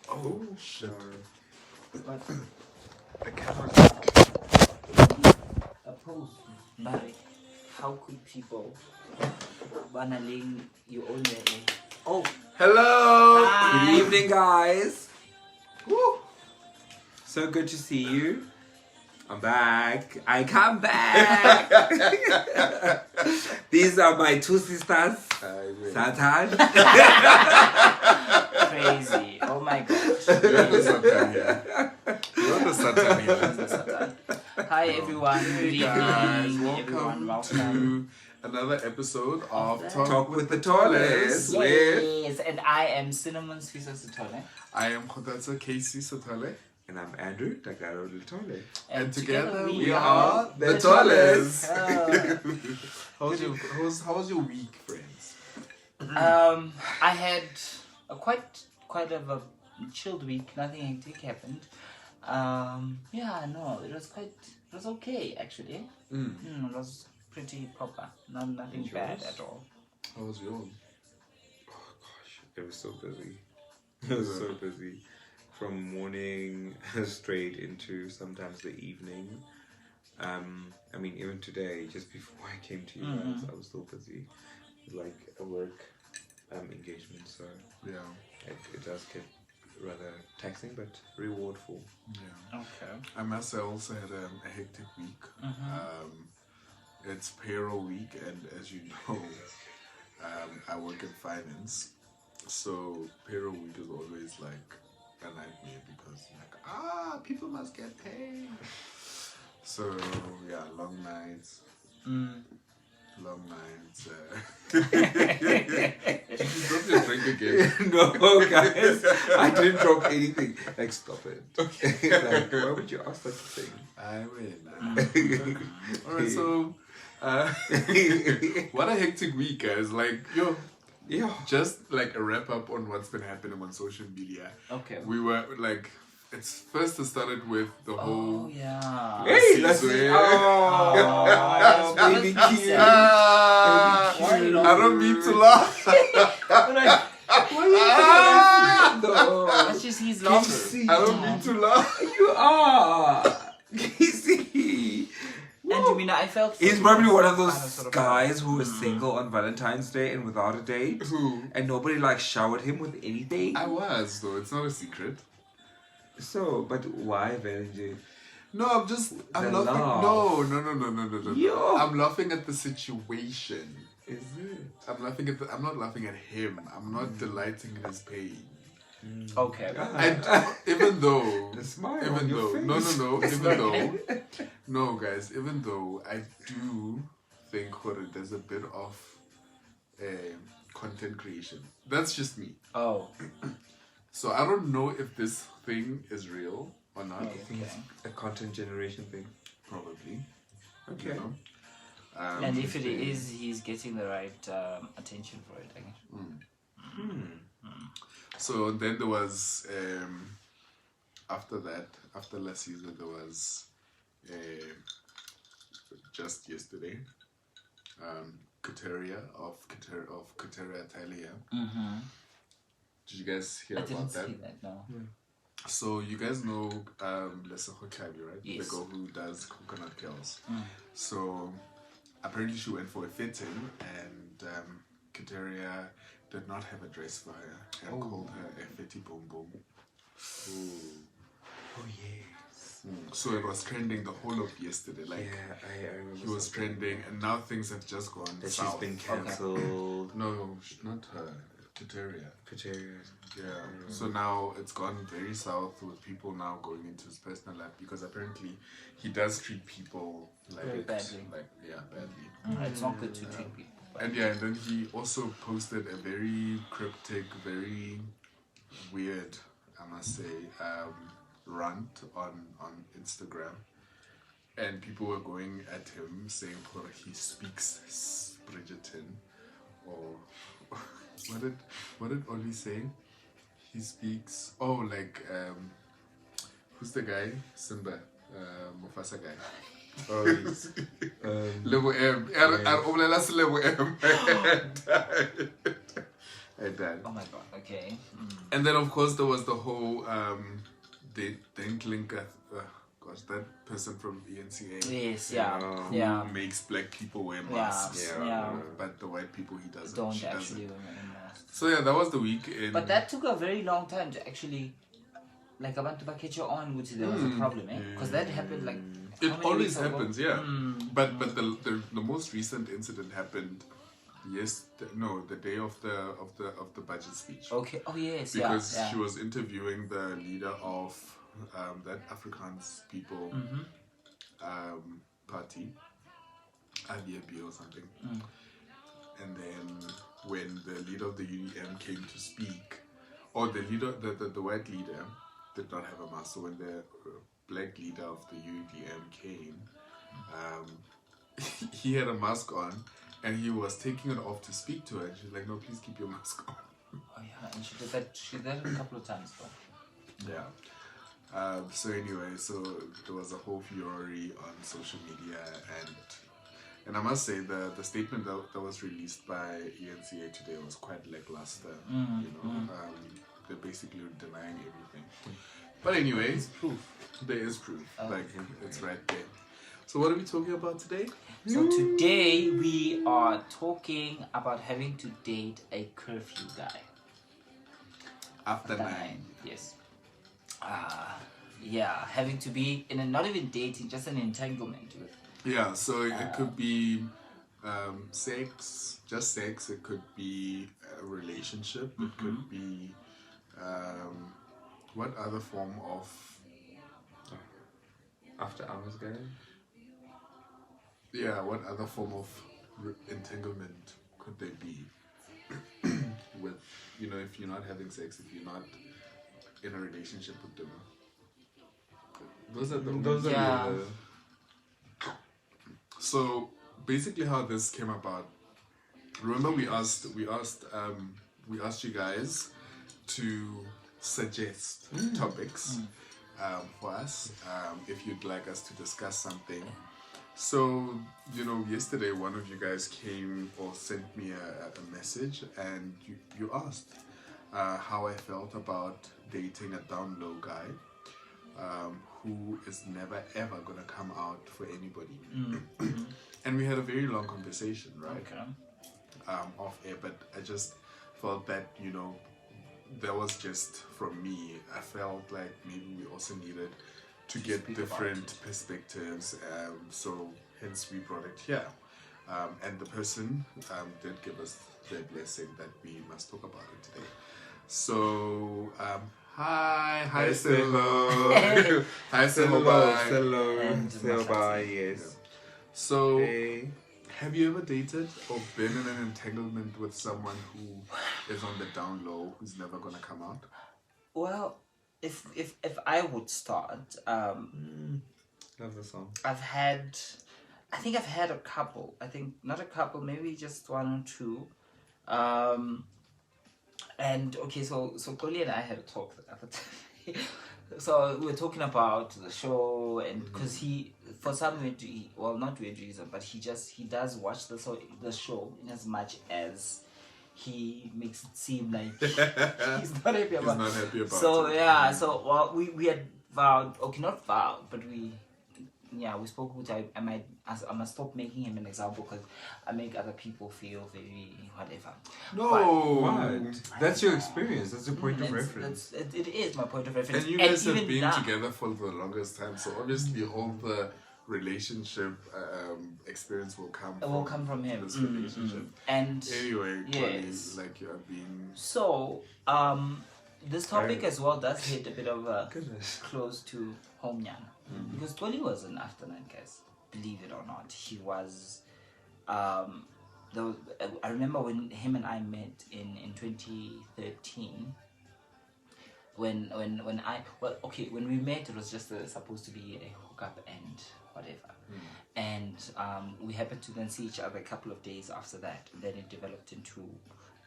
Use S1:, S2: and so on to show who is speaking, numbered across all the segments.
S1: Oh, shit.
S2: But
S1: The camera.
S2: a post, but how could people wanna link you own their own? Oh,
S1: Hello!
S2: Hi.
S3: Good evening, guys. Woo. So good to see you. I'm back. I come back. These are my two sisters, Satan.
S2: crazy! Oh my gosh!
S1: You're the Satan here. You're the Satan here.
S2: He's the Satan. Hi everyone. Good
S1: Hey guys,
S2: evening. Everyone,
S1: welcome to another episode of
S3: Talk with the Tallest. With
S2: Yes, and I am Cinnamon Swiss Satole.
S1: I am Kotatsa Casey Sotale.
S3: and I'm Andrew Tagaro Tole.
S1: And together
S3: we are the Tallest.
S1: How was your week, friends?
S2: I had a quite of a chilled week. Nothing hectic happened. Yeah, no, it was okay actually. It was pretty proper. Nothing bad at all.
S1: How was yours?
S3: Oh gosh, it was so busy. It was so busy. From morning straight into sometimes the evening. I mean, even today, just before I came to you guys, I was still busy with like a work engagement. So
S1: Yeah.
S3: it does get rather taxing, but rewardful.
S1: Yeah.
S2: Okay.
S1: I myself also had a hectic week. It's payroll week, and as you know, I work in finance, so payroll week is always like a nightmare because people must get paid. So yeah, long nights. Did you drop your drink again?
S3: No, guys, I didn't drop anything. Like, stop it. Like, why would you ask such a thing?
S1: I win. Alright, so what a hectic week, guys. Like,
S3: Yeah.
S1: just like a wrap up on what's been happening on social media.
S2: Okay.
S1: We were like, it started with the
S2: Oh
S1: whole.
S2: yeah.
S3: Hey, let's
S1: see.
S3: Oh,
S2: that's
S3: baby
S2: really
S3: cute.
S2: sad.
S1: I don't mean to laugh.
S3: No.
S2: That's just he's laughing.
S3: Casey.
S1: I don't mean to laugh.
S3: You are. Casey.
S2: And you mean I felt
S3: He's probably one of
S2: kind
S3: those
S2: sort of
S3: guys who is single on Valentine's Day and without a date.
S1: Who?
S3: And nobody like showered him with anything.
S1: I was, though. It's not a secret.
S3: So, but why Valentine?
S1: No, I'm laughing.
S3: laugh.
S1: No.
S3: Yo.
S1: I'm laughing at the situation.
S3: Is it?
S1: I'm not laughing at him. I'm not delighting in his pain.
S2: Okay.
S1: Even though,
S3: The smile
S1: even
S3: on your
S1: though,
S3: face.
S1: no, guys, even though I do think there's a bit of content creation. That's just me.
S2: Oh.
S1: So I don't know if this thing is real or not.
S3: I think it's a content generation thing.
S1: Probably.
S3: Okay.
S1: You know?
S2: And if it is, he's getting the right attention for it, I guess.
S1: So then there was after last season there was just yesterday Kateria of Kateria Italia. Did you guys hear
S2: I
S1: about
S2: didn't
S1: that?
S2: see that, no.
S1: So you guys know Lesotho Kabi, right?
S2: Yes.
S1: The girl who does coconut pills. So apparently she went for a fitting and Kateria did not have a dress for her and called her a fetty boom boom.
S3: Oh yes.
S1: So it was trending the whole of yesterday. Like
S3: Yeah, I remember.
S1: he was trending, and now things have just gone
S3: That
S1: south.
S3: she's been cancelled.
S1: No, not her. Kateria.
S3: Kateria.
S1: Yeah. So now it's gone very south with people now going into his personal life because apparently he does treat people like
S2: Very badly.
S1: badly.
S2: It's not good to treat people.
S1: And and then he also posted a very cryptic, very weird, I must say, rant on Instagram. And people were going at him saying he speaks Bridgerton, or what did Oli say? He speaks who's the guy? Simba, Mufasa guy.
S3: Oh, yes.
S1: Level M. Level M. at that.
S2: Oh my god. Okay.
S1: And then of course there was the whole the Link gosh, that person from ENCA
S2: Yes. Yeah.
S1: who
S2: Yeah.
S1: makes black people wear
S2: Yeah.
S1: masks,
S2: Yeah.
S1: but the white people he doesn't.
S2: Don't
S1: she
S2: actually
S1: doesn't.
S2: remember.
S1: So yeah, that was the weekend.
S2: But that took a very long time to actually, like, abantu baketcha on, which there was a problem, eh? Because that happened like.
S1: It
S2: how many
S1: always
S2: weeks ago?
S1: happens, yeah. But the most recent incident happened the day of the budget speech.
S2: Okay. Oh yes.
S1: Because
S2: yeah.
S1: she was interviewing the leader of that Afrikaans people party, IBB or something. And then when the leader of the UDM came to speak, or the leader, the white leader did not have a mask. So when the black leader of the UDM came, he had a mask on, and he was taking it off to speak to her. And she's like, "No, please keep your mask on."
S2: Oh yeah, and she did that. She did that a couple of times though.
S1: Yeah. So anyway, so there was a whole fury on social media, and I must say the statement that was released by ENCA today was quite lackluster. They're basically denying everything. But anyway, there is proof. Like it's right there. So what are we talking about today?
S2: So today we are talking about having to date a curfew guy.
S1: After 9.
S2: Yes. Yeah, having to be in not even dating, just an entanglement with.
S1: Yeah, so it could be sex, just sex. It could be a relationship. It could be what other form of
S3: after hours guy?
S1: Yeah, what other form of entanglement could there be? With, if you're not having sex, if you're not in a relationship with them. Those are the So basically how this came about, remember we asked you guys to suggest topics for us, if you'd like us to discuss something. So, yesterday one of you guys came or sent me a message, and you asked how I felt about dating a downlow guy who is never ever gonna come out for anybody. And we had a very long conversation, right?
S2: Okay.
S1: Off air, but I just felt that, that was just from me. I felt like maybe we also needed to get different perspectives, so hence we brought it here. And the person did give us their blessing that we must talk about it today. So, hi, say hello. Hi, say hello.
S3: Yes.
S1: So,
S3: Hey.
S1: have you ever dated or been in an entanglement with someone who is on the down low, who's never gonna come out?
S2: Well, if I would start,
S3: Love the song.
S2: I think I've had a couple. I think not a couple, maybe just one or two. And okay, so Koli and I had a talk the other time. So we were talking about the show, and because he, for some weird, not weird reason, but he does watch the show in as much as he makes it seem like he's not happy about it. So yeah, so we had vowed, okay, not vowed, but we spoke with I must stop making him an example because I make other people feel very whatever.
S3: What? That's your experience. That's your point of reference.
S2: It is my point of reference.
S1: And you guys have been together for the longest time, so obviously all the relationship experience will come from him. This relationship.
S2: And
S1: anyway,
S2: yes.
S1: like you are being.
S2: So this topic as well does hit a bit of a close to home, because Toli was an afternoon, guys. Believe it or not, he was. I remember when him and I met in 2013. When we met, it was just supposed to be a hookup and whatever, and we happened to then see each other a couple of days after that. And then it developed into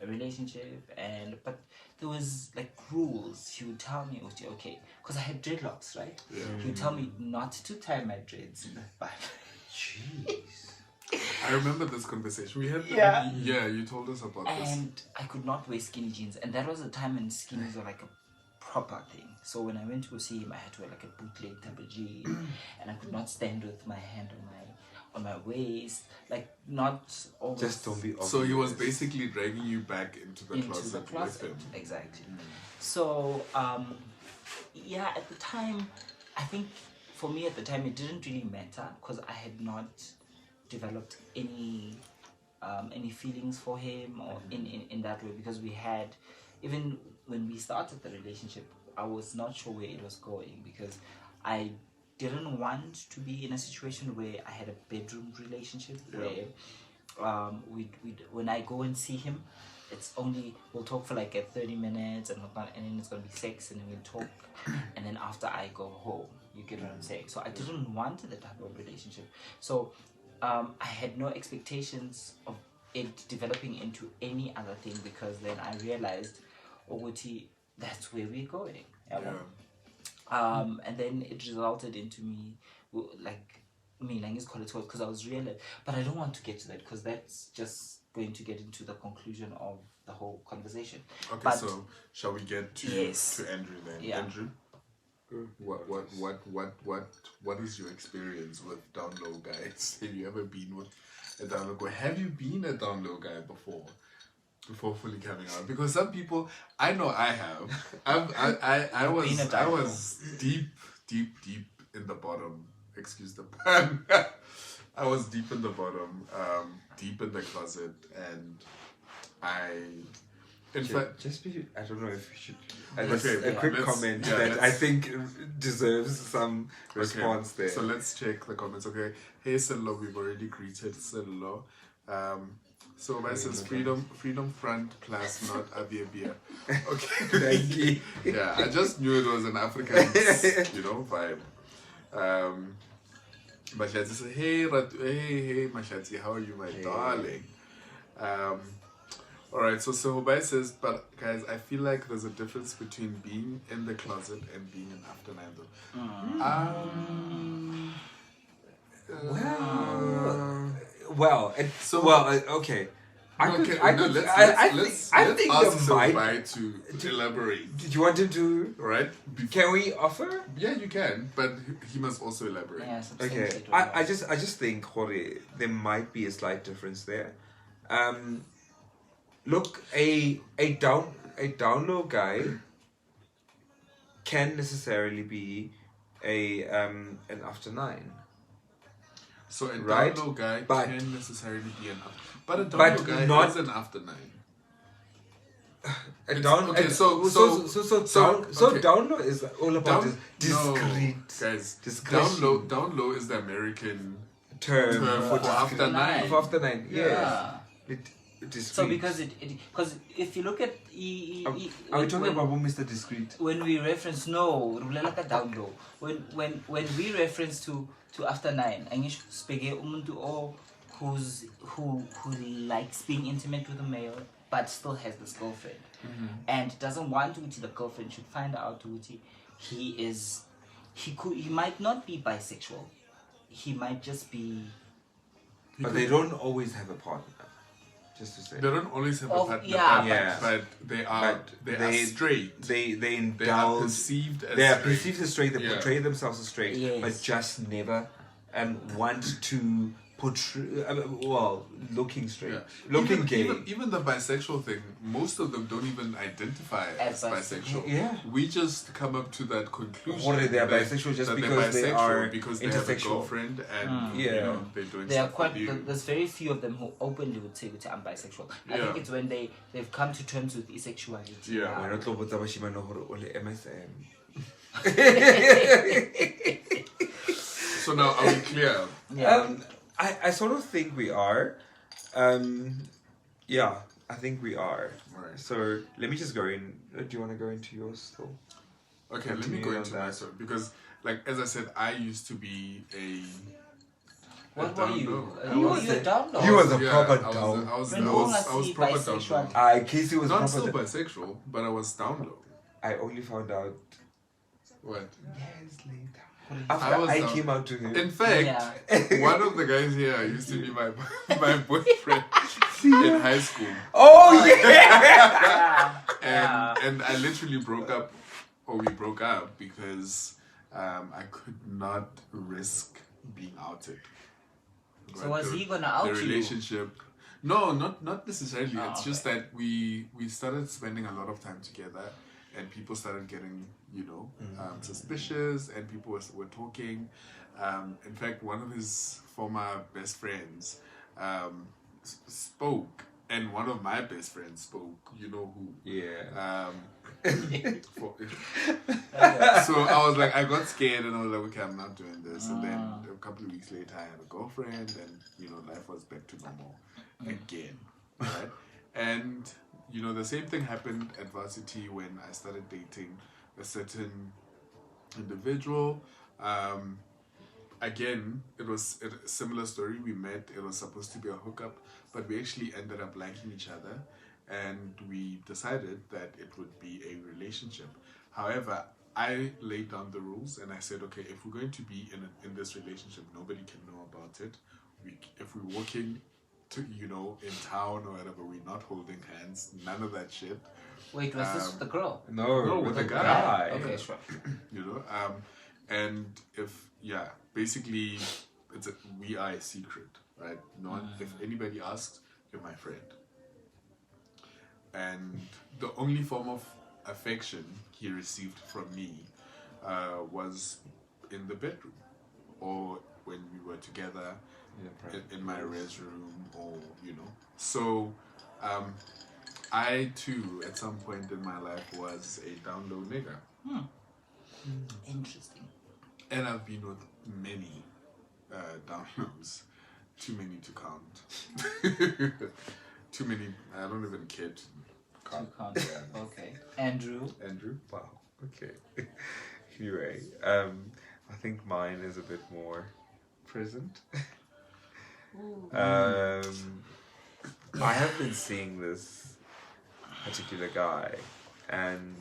S2: a relationship, but there was like rules. He would tell me, okay, because I had dreadlocks, right? Yeah. He would tell me not to tie my dreads in the butt.
S3: Jeez.
S1: I remember this conversation we had.
S2: Yeah.
S1: Yeah, you told us about this.
S2: And I could not wear skinny jeans, and that was a time when skinnies were like a proper thing. So when I went to go see him, I had to wear like a bootleg type of jean, and I could not stand with my hand on my waist, like not almost.
S3: Just don't be obvious.
S1: So he was basically dragging you back into the closet with him.
S2: Exactly. So yeah, at the time, I think for me at the time it didn't really matter because I had not developed any feelings for him or in that way, because we had, even when we started the relationship, I was not sure where it was going, because I didn't want to be in a situation where I had a bedroom relationship where when I go and see him, it's only, we'll talk for like 30 minutes and whatnot, and then it's gonna be sex, and then we'll talk, and then after I go home. You get what I'm saying? So I didn't want that type of relationship. So I had no expectations of it developing into any other thing, because then I realized, Oguti, that's where we're going.
S1: Yeah.
S2: And then it resulted into me, like, because I was realized, but I don't want to get to that, because that's just going to get into the conclusion of the whole conversation.
S1: Okay,
S2: but,
S1: so shall we get to Andrew then?
S2: Yeah.
S1: Andrew, what is your experience with downlow guys? Have you ever been with a download guy? Have you been a download guy before fully coming out? Because some people, I know I have. I was deep in the bottom. Excuse the pun. I was deep in the bottom, deep in the closet, and I don't know if we should. A quick comment that I think deserves some response there. So let's check the comments. Okay, hey Sello, we've already greeted Sello. So mine says freedom front plus not Abia. Okay,
S3: thank you.
S1: Yeah, I just knew it was an African, vibe. Mashati says, hey Mashati, how are you, my darling? Alright, so Hobai says, but guys, I feel like there's a difference between being in the closet and being an after nine
S3: though. Okay. I think
S1: ask
S3: there might
S1: Hobai to elaborate.
S3: Did you want him to?
S1: Right?
S3: Can we offer?
S1: Yeah, you can, but he must also elaborate.
S2: Yeah,
S3: okay. I just think, Jorge, there might be a slight difference there. Look, a download guy can necessarily be an after nine.
S1: So a
S3: download
S1: guy can necessarily be an after, but a
S3: download
S1: guy is an after nine.
S3: Download is all about discreet.
S1: Guys, download is the American
S3: term for
S1: after nine.
S3: For after nine,
S2: yeah. So
S3: because
S2: if you look at
S3: are we talking about Mr. Discreet?
S2: When we reference download, when we reference to after nine, English speaking umuntu who likes being intimate with a male but still has this girlfriend, and doesn't want to the girlfriend should find out he might not be bisexual, he might just be.
S3: But they don't always have a partner. Just to say,
S1: they don't always have a partner, but they are straight.
S3: They
S1: are perceived as
S3: straight. They portray themselves as straight, but just never want to portray. Looking straight, looking gay.
S1: Even the bisexual thing, most of them don't even identify as bisexual.
S3: Yeah,
S1: we just come up to that conclusion.
S3: Or they are bisexual just because they are
S1: because they have a girlfriend and they're doing.
S2: They are quite. There's very few of them who openly would say I'm bisexual. I think it's when they've come to terms with asexuality.
S1: Yeah.
S3: We're not talking about MSM.
S1: So now are we clear?
S2: Yeah.
S3: I sort of think we are. I think we are.
S1: Right.
S3: So let me just go in. Do you want to go into yours still?
S1: Okay, let me go into my story because, like as I said, I used to be a.
S2: What were you?
S1: You
S2: were a download.
S3: He was a proper down.
S1: I was proper download.
S3: Casey was
S1: not still bisexual, but I was download.
S3: I only found out.
S1: What?
S3: Years later. After I
S1: down.
S3: came out to him.
S1: In fact,
S2: Yeah.
S1: one of the guys here used to be my boyfriend in high school.
S3: Oh yeah.
S2: Yeah.
S1: And I literally we broke up because I could not risk being outed.
S2: So was he gonna out
S1: the
S2: you?
S1: relationship? No, not necessarily.
S2: Oh,
S1: it's just that we started spending a lot of time together, and people started getting suspicious, and people were talking. In fact, one of his former best friends spoke, and one of my best friends spoke. You know who?
S3: Yeah.
S1: So I was like, I got scared, and I was like, okay, I'm not doing this. And then a couple of weeks later, I had a girlfriend, and life was back to normal again, right? And the same thing happened at varsity when I started dating a certain individual. Again, it was a similar story. We met. It was supposed to be a hookup, but we actually ended up liking each other, and we decided that it would be a relationship. However, I laid down the rules, and I said, okay, if we're going to be in this relationship, nobody can know about it. If we're walking to in town or whatever, we're not holding hands. None of that shit.
S2: Wait, was this with the girl?
S3: No,
S1: with
S3: a
S1: a guy.
S2: Okay, sure.
S1: And basically, we are a secret, right? No one, if anybody asks, you're my friend. And the only form of affection he received from me was in the bedroom, or when we were together in my res room, or So, I too, at some point in my life, was a downlow nigga.
S2: Interesting.
S1: And I've been with many downloads. Too many to count. Too many. I don't even care to count.
S2: Okay. Andrew.
S3: Wow. Okay. Anyway, I think mine is a bit more present. I have been seeing this particular guy, and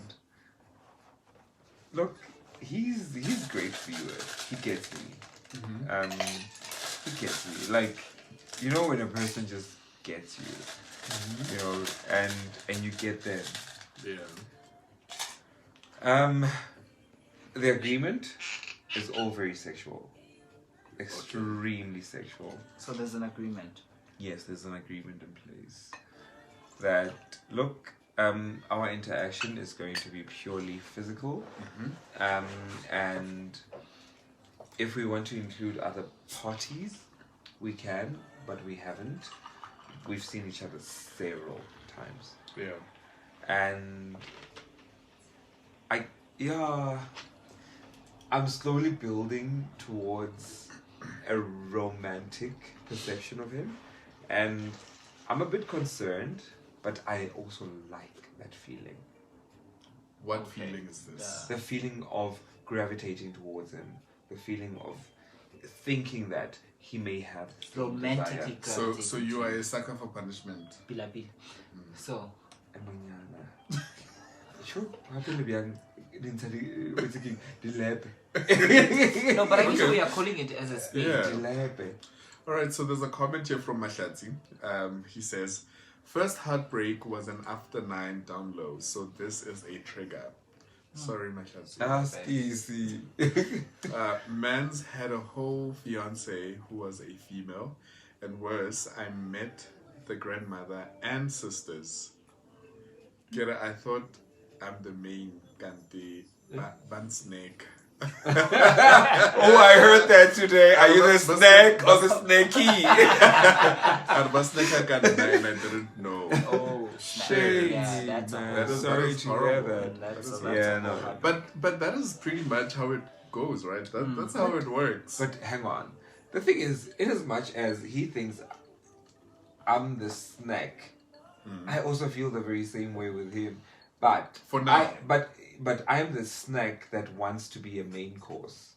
S3: look, he's great for you. He gets me. He gets me. Like, when a person just gets you, and you get them.
S1: Yeah.
S3: The agreement is all very sexual. Extremely sexual.
S2: So there's an agreement.
S3: Yes, there's an agreement in place that, look, our interaction is going to be purely physical, and if we want to include other parties, we can, but we haven't. We've seen each other several times.
S1: Yeah.
S3: And I'm slowly building towards a romantic perception of him, and I'm a bit concerned, but I also like that feeling.
S1: What feeling is this?
S3: The feeling of gravitating towards him, the feeling of thinking that he may have
S2: romantically
S1: desire. So you are a sucker for punishment.
S2: Bila. So
S3: sure, what happened to be the lab?
S2: No, but I guess we are calling it as a spade.
S1: Yeah. Alright, so there's a comment here from Mahlatsi. He says, first heartbreak was an after 9 download, so this is a trigger. Sorry, Mahlatsi.
S3: That's easy.
S1: Mans had a whole fiance who was a female, and worse, I met the grandmother and sisters. Kira, I thought I'm the main Kanti Ban Snake.
S3: Oh, I heard that today. Are you the snake or the snakey?
S1: And I didn't know.
S2: Oh,
S3: shit.
S2: Yeah, that's
S3: Sorry to hear that.
S2: That's
S3: no.
S1: But that is pretty much how it goes, right? That's how it works.
S3: But hang on. The thing is, in as much as he thinks I'm the snack, I also feel the very same way with him. But
S1: for now,
S3: but I'm the snack that wants to be a main course.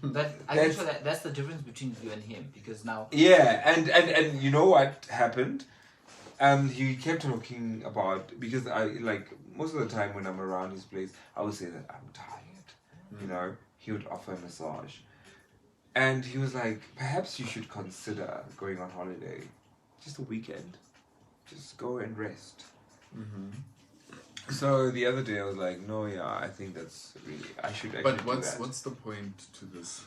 S2: That's the difference between you and him, because now
S3: and you know what happened? He kept talking about, because I, like, most of the time when I'm around his place, I would say that I'm tired. he would offer a massage. And he was like, perhaps you should consider going on holiday. Just a weekend. Just go and rest. So the other day I was like, no, yeah, I think that's really, I should actually
S1: But
S3: do that.
S1: what's the point to this?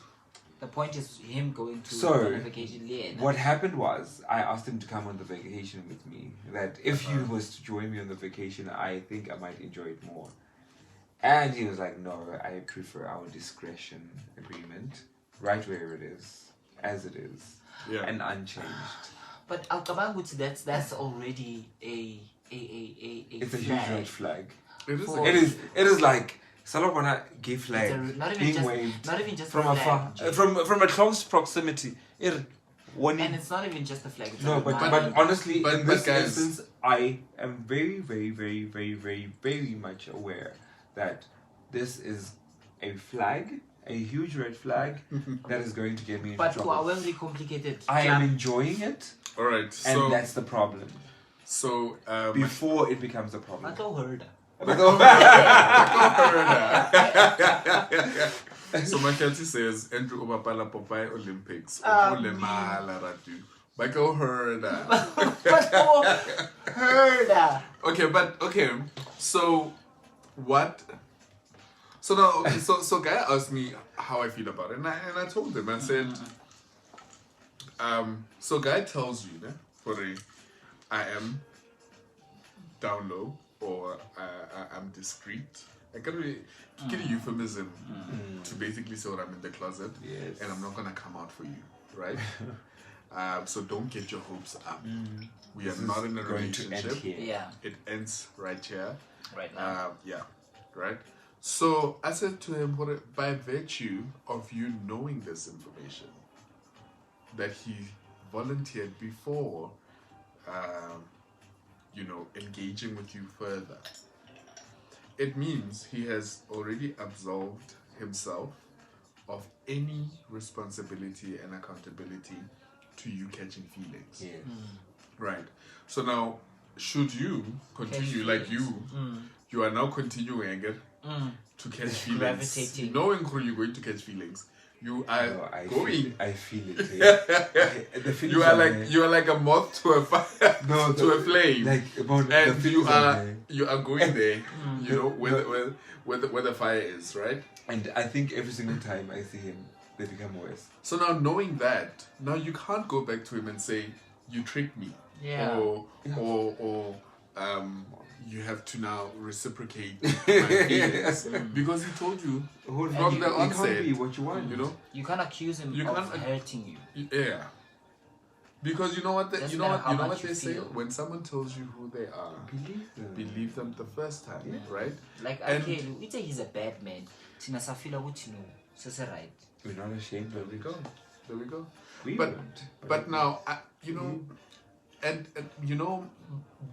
S2: The point is him going to
S3: So,
S2: on a vacation.
S3: What happened was, I asked him to come on the vacation with me. That if he was to join me on the vacation, I think I might enjoy it more. And he was like, no, I prefer our discretion agreement. Right where it is. As it is.
S1: Yeah.
S3: And unchanged.
S2: But Alkabanguts, that's already a
S3: It's a huge
S2: flag.
S3: red flag.
S1: It is.
S2: For-
S3: It is like Salopana gay flag
S2: It's not even
S3: being
S2: just
S3: waved
S2: not even just
S3: from
S2: a
S3: afar,
S2: flag, Jay.
S3: from a close proximity.
S2: And it's not even just a flag. It's
S3: No,
S2: a
S3: but
S2: reminder.
S3: honestly,
S1: but
S3: in this
S1: guys-
S3: instance, I am very, very, very, very, very, very much aware that this is a flag, a huge red flag that is going to get me into
S2: But
S3: trouble.
S2: when we complicated,
S3: I am enjoying it,
S1: All right.
S3: and
S1: So
S3: that's the problem.
S1: so
S3: Before it becomes a problem.
S2: But oh, heard.
S1: So my Kelty says Andrew Obapala Popeye Olympics. Ulemala Ratu. But go heard.
S2: But oh, heard.
S1: Okay, but okay. So what? So now, okay, so guy asked me how I feel about it, and I told him. I said, so guy tells you, né, I am downlow or I'm discreet. I can really get a euphemism to basically say what I'm in the closet,
S3: Yes.
S1: and I'm not gonna come out for you, right? So don't get your hopes up. We are
S3: This
S1: not
S3: is
S1: in a
S3: going to end
S1: relationship.
S3: here.
S2: Yeah,
S1: It ends right here.
S2: right now.
S1: Yeah, right. So I said to him, by virtue of you knowing this information, that he volunteered before, engaging with you further, it means he has already absolved himself of any responsibility and accountability to you catching feelings.
S3: Yes.
S1: Right. So now, should you continue like you are now continuing to catch feelings,
S2: Gravitating.
S1: knowing who you're going to catch feelings, you are
S3: No, I
S1: going.
S3: I feel it. Yeah. The feelings
S1: You are
S3: there.
S1: like a moth to a fire,
S3: No,
S1: to a flame,
S3: Like about the
S1: and
S3: feelings there.
S1: you are going there. Where the fire is, right?
S3: And I think every single time I see him, they become worse.
S1: So now knowing that, now you can't go back to him and say you tricked me,
S2: Yeah.
S1: or you have to now reciprocate my feelings because he told you
S3: From
S1: from the
S3: it
S1: onset.
S3: can't be what you want.
S1: You know,
S2: You can't accuse him
S1: You
S2: of
S1: can't-
S2: hurting you.
S1: yeah. Because you know what
S2: Doesn't
S1: you know
S2: matter
S1: what
S2: how much
S1: they
S2: you
S1: say
S2: feel.
S1: when someone tells you who they are, believe them the first time, right?
S2: Like,
S1: And-
S2: okay, we say he's a bad man. Tina Safila, what you know? So say right.
S3: We're not ashamed
S1: There
S3: of
S1: we
S3: it.
S1: go. There we go.
S3: We
S1: But-
S3: weren't.
S1: But now, and you know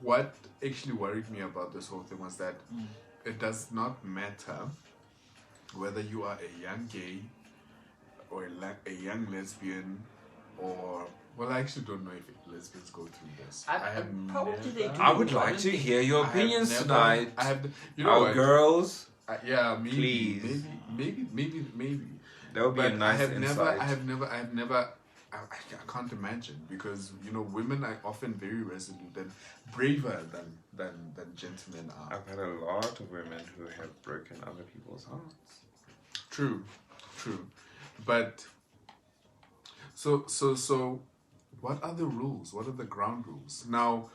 S1: what actually worried me about this whole thing was that it does not matter whether you are a young gay or a young lesbian or, well, I actually don't know if lesbians go through this.
S2: Probably they do.
S3: I would like to hear your opinions tonight.
S1: I have, you know
S3: Our
S1: what?
S3: girls,
S1: Yeah, maybe,
S3: Please.
S1: maybe.
S3: that would be a
S1: But
S3: nice
S1: I have
S3: insight.
S1: never. I can't imagine because women are often very resolute and braver than gentlemen are.
S3: I've had a lot of women who have broken other people's hearts.
S1: True. But so what are the rules? What are the ground rules? Now,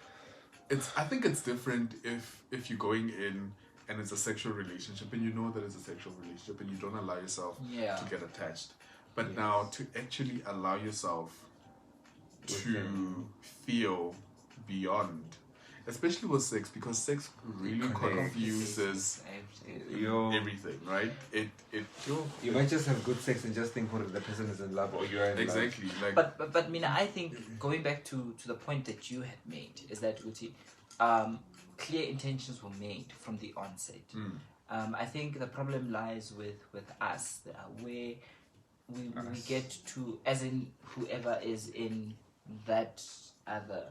S1: I think it's different if you're going in and it's a sexual relationship and you know that it's a sexual relationship and you don't allow yourself
S2: Yeah.
S1: to get attached. But now to actually allow yourself to feel beyond, especially with sex, because sex really
S3: Connects.
S1: confuses
S3: Yo,
S1: everything, right?
S3: you might just have good sex and just think the person is in love or you're in love.
S1: Exactly. Like
S2: But Mina, I think going back to the point that you had made is that Uti, clear intentions were made from the onset. I think the problem lies with us, where we get to, as in whoever is in that other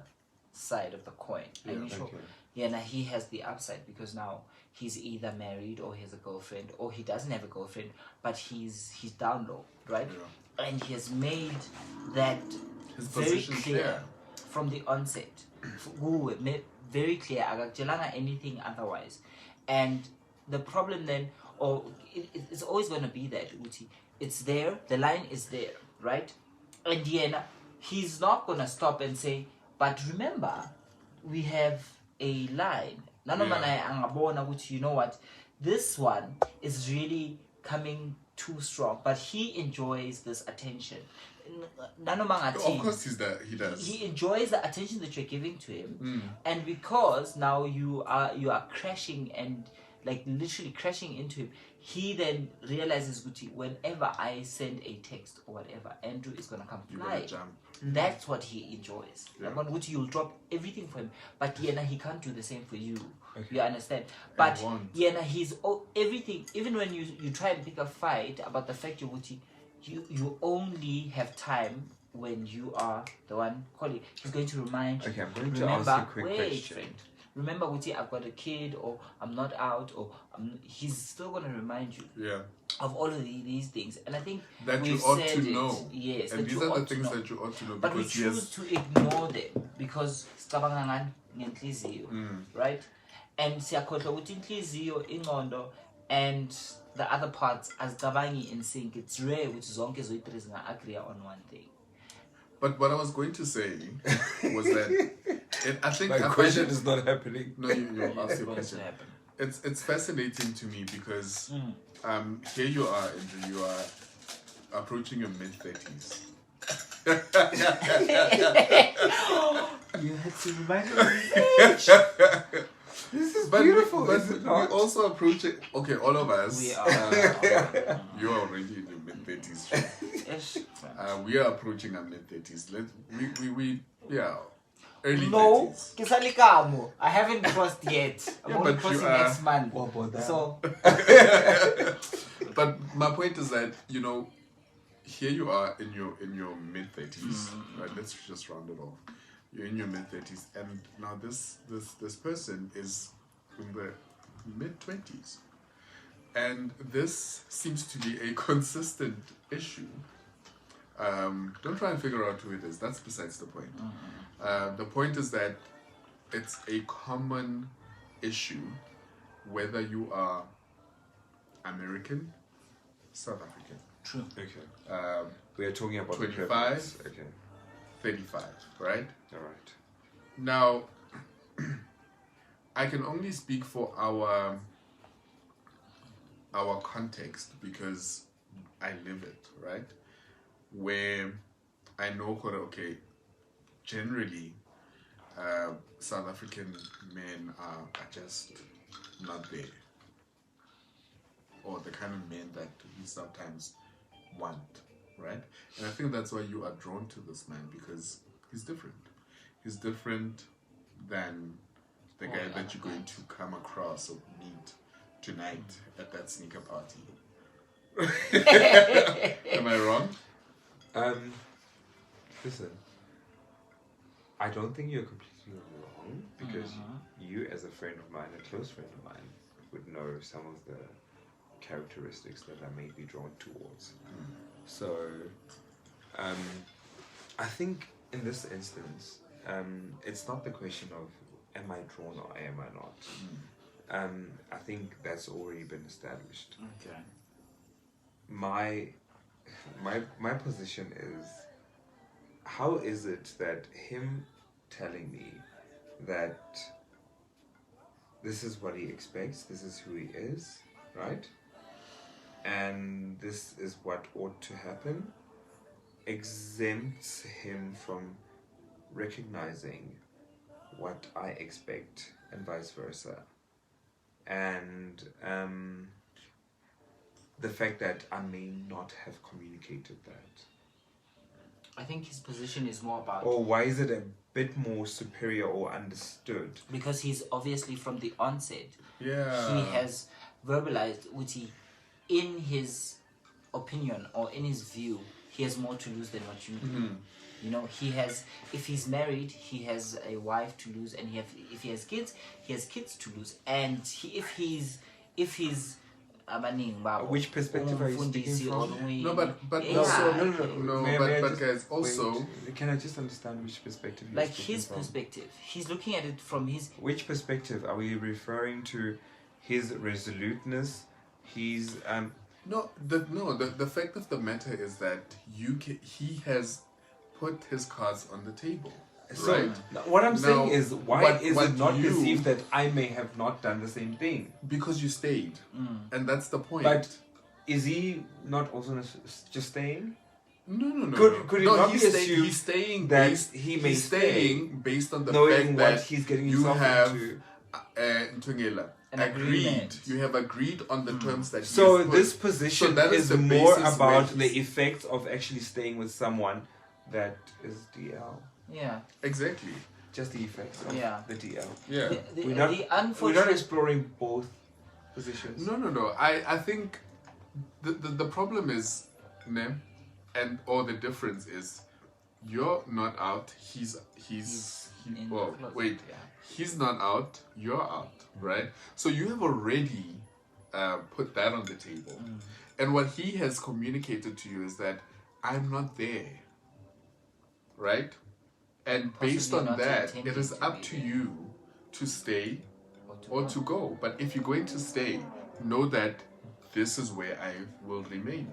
S2: side of the coin.
S1: Yeah.
S2: And sure,
S3: Okay.
S2: yeah, now he has the upside because now he's either married or he has a girlfriend or he doesn't have a girlfriend, but he's down low, right?
S1: Yeah.
S2: And he has made that
S1: His
S2: very
S1: position's
S2: clear
S1: there.
S2: from the onset. Very clear. Akakutshelanga anything otherwise. And the problem then, or it's always going to be that, Uti. It's there, the line is there, right? And Diana, he's not going to stop and say, but remember, we have a line. You know what? This one is really coming too strong, but he enjoys this attention.
S1: Of course he does.
S2: He enjoys the attention that you're giving to him, and because now you are crashing and like literally crashing into him, he then realizes, Guti, whenever I send a text or whatever, Andrew is gonna come
S1: You're
S2: fly.
S1: gonna jump.
S2: That's what he enjoys.
S1: Yeah.
S2: Like on Guti, you'll drop everything for him, but Yena, he can't do the same for you.
S3: Okay.
S2: You understand? But
S1: won't.
S2: Yena, he's everything. Even when you try and pick a fight about the fact you only have time when you are the one calling. He's going to remind you.
S3: Okay, I'm going to
S2: remember,
S3: ask a quick
S2: wait,
S3: question.
S2: friend. Remember, Guti, I've got a kid, or I'm not out, or he's still going to remind you
S1: Yeah.
S2: of all of these things. And I think
S1: That you
S2: we've
S1: ought
S2: said
S1: to
S2: it.
S1: know.
S2: Yes,
S1: And
S2: that
S1: these
S2: you
S1: are the
S2: ought to
S1: things
S2: know.
S1: that you ought to know.
S2: But we
S1: because
S2: choose to ignore them because sicabanga ngenhliziyo, right? And siyakhohlwa ukuthi inhliziyo, ingqondo, and the other parts azicabangi in sync. It's rare ukuthi zonke zoyi-3 zinga-agree on one thing.
S1: But what I was going to say was that I think
S3: My
S1: I
S3: question
S1: find
S3: is not happening.
S1: No, you ask
S2: It's
S1: your
S2: going to
S1: question.
S2: happen.
S1: It's fascinating to me because here you are, Andrew. You are approaching your mid-30s.
S2: You had to remind me of this age.
S3: This is
S1: But
S3: beautiful,
S1: but
S3: is it
S1: we
S3: not?
S1: also approaching. Okay, all of us.
S2: We are.
S1: You are already in your mid-30s.
S2: Yes.
S1: We are approaching our mid-30s. Yeah, early
S2: No,
S1: 30s.
S2: kisalikamo. I haven't crossed yet. I'm
S1: Yeah,
S2: only
S1: but you
S2: crossing
S1: are-
S2: next month.
S3: What about that?
S2: So
S1: But my point is that here you are in your mid-30s. Right? Let's just round it off. You're in your mid-30s, and now this person is in the mid-20s, and this seems to be a consistent issue. Don't try and figure out who it is. That's besides the point. The point is that it's a common issue, whether you are American, South African,
S2: true.
S3: Okay. We are talking about
S1: 25.
S3: the prevalence. Okay.
S1: 35, right?
S3: All right.
S1: Now, I can only speak for our context because I live it, right? Where I know, okay, generally, South African men are just not there, or the kind of men that we sometimes want, right? And I think that's why you are drawn to this man, because he's different. He's different than the guy that you're going to come across or meet tonight at that sneaker party. Am I wrong?
S3: Listen, I don't think you're completely wrong because you, as a friend of mine, a close friend of mine, would know some of the characteristics that I may be drawn towards. So, I think in this instance, it's not the question of am I drawn or am I not. I think that's already been established.
S2: Okay.
S3: My position is, how is it that him telling me that this is what he expects, this is who he is, right? And this is what ought to happen, exempts him from recognizing what I expect and vice versa. And the fact that I may not have communicated that.
S2: I think his position is more about
S3: Or why is it a bit more superior or understood?
S2: because he's obviously from the onset
S1: Yeah.
S2: he has verbalized Uti in his opinion or in his view he has more to lose than what you do. You know, if he's married, he has a wife to lose, and if he has kids, he has kids to lose. And if he's
S3: Which perspective are you speaking from?
S1: No, but
S2: Yeah.
S1: also
S3: no.
S1: but guys, also
S3: wait, can I just understand which perspective you're
S2: like
S3: speaking
S2: his
S3: from?
S2: perspective, he's looking at it from his.
S3: Which perspective are we referring to? His resoluteness, his
S1: the fact of the matter is that he has put his cards on the table.
S3: So
S1: right?
S3: What I'm saying
S1: Now,
S3: is, why is
S1: what
S3: it not
S1: you-
S3: perceived that I may have not done the same thing?
S1: Because you stayed, and that's the point.
S3: But is he not also just staying?
S1: No.
S3: Could it
S1: no,
S3: not be
S1: he's
S3: assumed
S1: he's staying
S3: that
S1: based,
S3: he may
S1: he's
S3: stay,
S1: staying based on the
S3: knowing
S1: fact
S3: what
S1: that
S3: he's getting
S1: you
S3: himself
S1: have
S3: into?
S1: Ntungela,
S2: An
S1: agreed.
S2: agreement.
S1: You have agreed on the terms that.
S3: So
S1: he has
S3: this
S1: put.
S3: position
S1: So that
S3: is
S1: the
S3: more
S1: basis
S3: about
S1: where
S3: the
S1: he's-
S3: effects of actually staying with someone that is DL.
S2: Yeah.
S1: Exactly.
S3: Just the effects of
S2: Yeah.
S3: the DL.
S1: Yeah.
S2: The
S3: We're not
S2: unfortunate.
S3: exploring both positions.
S1: No. I think the problem is, or the difference is, you're not out. He's
S2: in
S1: well,
S2: the closet,
S1: wait.
S2: yeah.
S1: He's not out. You're out, right? So you have already put that on the table, and what he has communicated to you is that I'm not there, right? And based
S2: Possibly
S1: on
S2: not
S1: that,
S2: intending
S1: it is
S2: to
S1: up
S2: be
S1: to
S2: there.
S1: you to stay or
S2: go.
S1: to go. But if you're going to stay, know that this is where I will remain.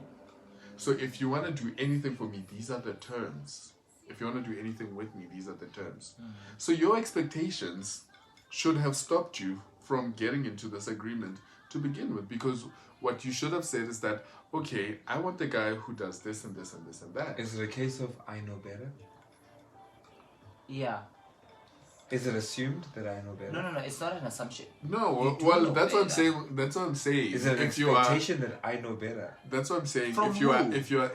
S1: So if you want to do anything for me, these are the terms. If you want to do anything with me, these are the terms. So your expectations should have stopped you from getting into this agreement to begin with, because what you should have said is that, okay, I want the guy who does this and this and this and that.
S3: Is it a case of I know better?
S2: Yeah.
S3: Is it assumed that I know better?
S2: No. It's not an assumption.
S1: No,
S2: You do
S1: well,
S2: know
S1: that's what I'm
S2: better.
S1: saying. That's what I'm saying.
S3: Is it an
S1: if you are,
S3: expectation that I know better?
S1: that's what I'm saying.
S2: From
S1: if you are,
S2: who?
S1: if you are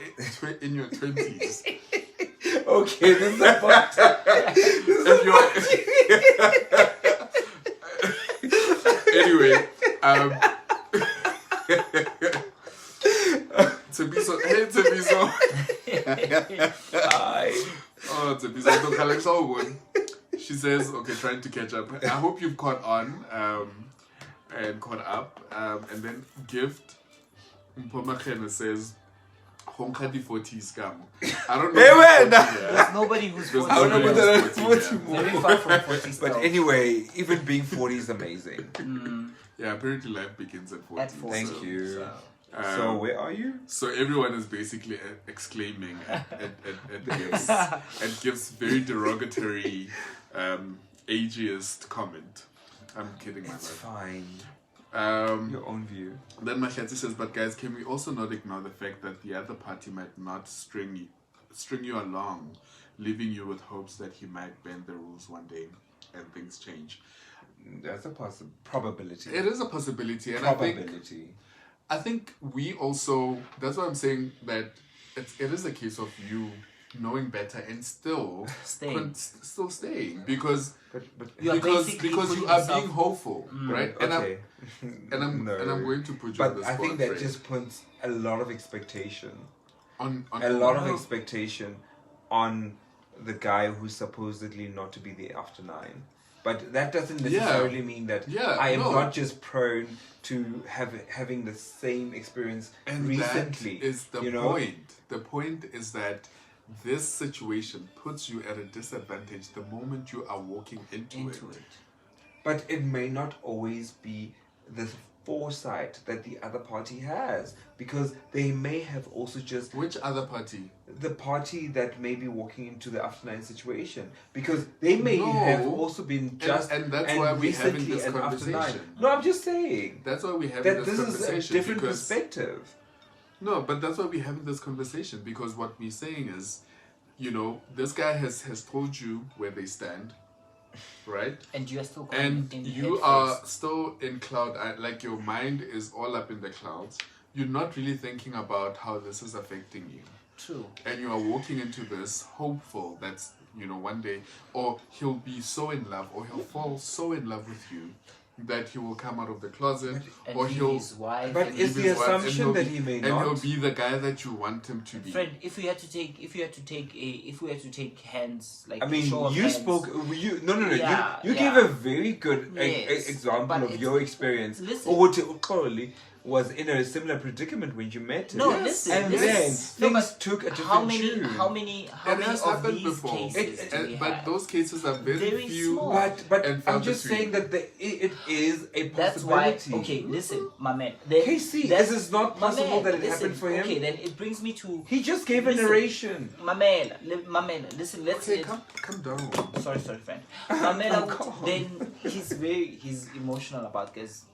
S1: in your 20s,
S3: Okay, this is about
S1: if you are, anyway, Tsebiso, oh, Tsebiso, Alex Owen. She says, okay, trying to catch up. I hope you've caught on and caught up. And then Gift Mpomakene says, Honkadi 40s scam. I don't know.
S3: Hey,
S1: who's
S3: man!
S1: 40 here.
S2: There's nobody who's
S1: There's
S2: 40.
S3: I don't know
S1: nobody
S3: whether
S1: who's
S3: that's
S1: 40
S3: what
S1: here.
S2: Very far from 40
S3: But
S2: still.
S3: anyway, even being 40 is amazing.
S1: Yeah, apparently life begins at 40.
S2: At 40.
S3: Thank you.
S2: So,
S3: So where are you?
S1: So everyone is basically exclaiming at Gibbs, and Gibbs' very derogatory, ageist comment. I'm kidding, my
S3: It's
S1: life.
S3: fine.
S1: Um,
S3: Your own view.
S1: then Mahlatsi says, but guys, can we also not ignore the fact that the other party might not string you along, leaving you with hopes that he might bend the rules one day and things change?
S3: That's a probability.
S1: It is a possibility, and
S3: Probability.
S1: I think we also, that's why I'm saying that it is a case of you knowing better and still
S2: Staying.
S1: still staying, because
S3: But
S2: You are basically
S1: you
S2: putting
S1: are
S2: yourself-
S1: being hopeful, right?
S3: okay.
S1: And I'm
S3: No.
S1: going to put you on
S3: But
S1: the
S3: I
S1: spot,
S3: think that
S1: Fred.
S3: just puts a lot of expectation.
S1: on
S3: A lot of
S1: no,
S3: expectation on the guy who's supposedly not to be there after 9. But that doesn't necessarily mean that
S1: Yeah,
S3: I am
S1: no.
S3: not just prone to having the same experience
S1: and
S3: recently.
S1: that is the
S3: you know?
S1: point. The point is that this situation puts you at a disadvantage the moment you are walking into it.
S3: But it may not always be the foresight that the other party has, because they may have also just
S1: Which other party?
S3: the party that may be walking into the after 9 situation, because they may
S1: No.
S3: have also been just
S1: and that's why we're having
S3: recently
S1: this
S3: and after 9.
S1: conversation.
S3: No, I'm just saying
S1: That's why we're having
S3: that
S1: this
S3: this is a
S1: conversation.
S3: different
S1: because,
S3: perspective.
S1: No, but that's why we're having this conversation, because what we're saying is, this guy has told you where they stand, right?
S2: And you are still
S1: And
S2: in
S1: you
S2: head
S1: are
S2: first.
S1: still in cloud, like your mind is all up in the clouds. You're not really thinking about how this is affecting you.
S2: True.
S1: And you are walking into this hopeful that's, one day, or he'll be so in love, or he'll fall so in love with you that he will come out of the closet,
S2: And
S1: or
S2: leave
S1: he'll.
S2: his wife.
S3: But
S2: and
S3: is
S2: leave
S3: the
S1: his wife, and
S3: assumption
S1: he'll
S3: that
S1: be-
S3: he may
S1: and he'll
S3: not?
S1: be the guy that you want him to be.
S2: Friend, if we had to take hands, like
S3: I mean,
S2: show of
S3: you
S2: hands,
S3: spoke. No.
S2: Yeah,
S3: you
S2: yeah.
S3: gave a very good
S2: Yes,
S3: example
S2: but
S3: of
S2: it's-
S3: your experience,
S2: listen.
S3: or what probably was in a similar predicament when you met him.
S2: No,
S1: Yes,
S2: listen.
S3: and
S1: yes.
S3: then
S2: No,
S3: things
S2: but
S3: took a different
S2: how many
S3: tune.
S1: It has
S2: of
S1: happened
S2: these
S1: before.
S2: cases do we
S1: But
S2: have?
S1: those cases are very,
S2: Very
S1: few.
S2: small.
S3: But
S1: and far
S3: I'm just
S1: between.
S3: saying that it is a
S2: That's why.
S3: possibility.
S2: Okay, listen, my man. Then,
S3: KC,
S2: that's-
S3: this is not
S2: my
S3: possible
S2: man,
S3: that it
S2: listen,
S3: happened for him.
S2: Okay, then it brings me to
S3: He just gave a
S2: Listen.
S3: narration.
S2: my man. Listen, let's.
S1: Okay, come down.
S2: Sorry, friend. My man,
S3: Oh, God.
S2: then he's emotional about this.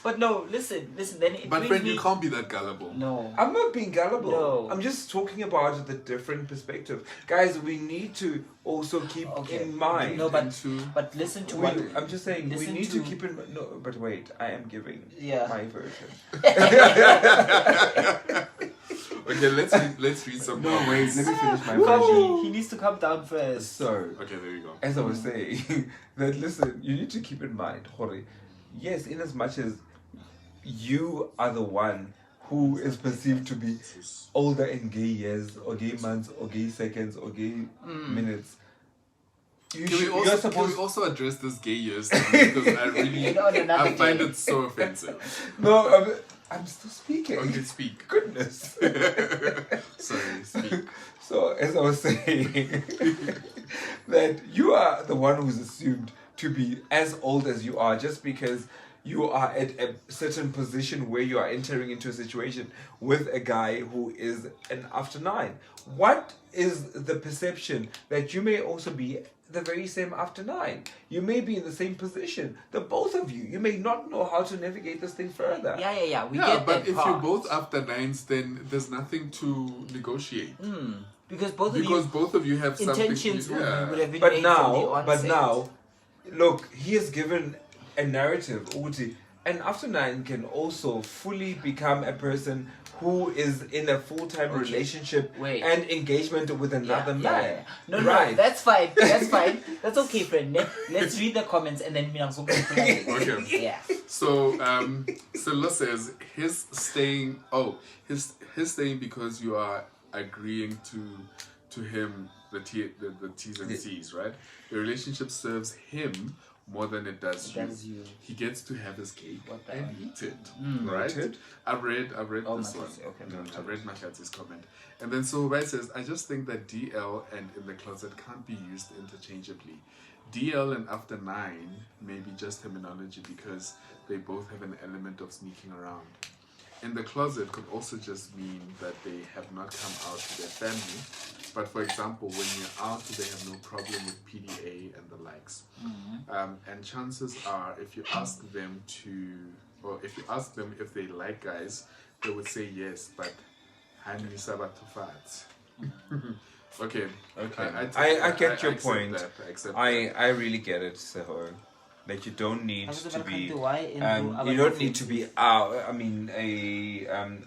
S2: But no, listen. Then it
S1: But
S2: brings
S1: friend,
S2: me.
S1: you can't be that gullible.
S2: No.
S3: I'm not being gullible.
S2: No.
S3: I'm just talking about the different perspective. Guys, we need to also keep
S2: Okay.
S3: in mind.
S2: No, but
S1: Into-
S2: but listen to
S3: We-
S2: what.
S3: I'm just saying we
S2: listen
S3: need to
S2: to-
S3: keep in no but wait, I am giving
S2: Yeah.
S3: my version.
S1: Okay, let's read some.
S3: No, wait, let me finish my
S2: Come,
S3: version.
S2: he needs to come down first.
S3: So,
S1: Okay, there you go.
S3: as I was saying, that listen, you need to keep in mind, Hori, yes, in as much as you are the one who is perceived to be older in gay years, or gay months, or gay seconds, or gay minutes,
S1: Can we
S3: you're
S1: also
S3: supposed
S1: address this gay years thing, because I really
S2: You know, on another
S1: I find
S2: day.
S1: it so offensive.
S3: No, I'm still speaking.
S1: Okay, speak.
S3: Goodness.
S1: Sorry, speak.
S3: So, as I was saying, that you are the one who's assumed to be as old as you are just because you are at a certain position where you are entering into a situation with a guy who is an after 9. What is the perception that you may also be the very same after 9? You may be in the same position. The both of you. You may not know how to navigate this thing further.
S2: Yeah. We
S1: Yeah,
S2: get
S1: but
S2: that
S1: if
S2: part.
S1: you're both after 9s, then there's nothing to negotiate.
S2: Because both
S1: Because
S2: of you
S1: both of you have something.
S2: intentions would have been
S3: But
S2: made from the
S3: now,
S2: onset.
S3: look, he has given a narrative, Uti, and after 9 can also fully become a person who is in a full-time relationship
S2: Wait.
S3: and engagement with another man.
S2: No,
S3: right.
S2: that's fine. That's fine. That's okay, friend. Let's read the comments and then we are going to
S1: Okay.
S2: Yeah.
S1: So, Silla says his staying staying because you are agreeing to him the T's and C's, right? The relationship serves him more than it does you. He gets to have his cake
S2: What the
S1: and
S2: hell?
S1: eat it, right?
S3: Noted.
S1: I've read
S2: Oh,
S1: this
S2: my
S1: one.
S2: God. Okay.
S1: I've read Mashatzi's comment. And then so Rai says, I just think that DL and in the closet can't be used interchangeably. DL and after 9 may be just terminology because they both have an element of sneaking around. In the closet could also just mean that they have not come out to their family. But for example, when you're out, they have no problem with PDA and the likes. And chances are, if you ask them if they like guys, they would say yes, but hani sabat fat. Okay.
S3: I get your
S1: accept
S3: point.
S1: that, I accept that.
S3: I really get it, Seho. That you don't need to be you don't need to be out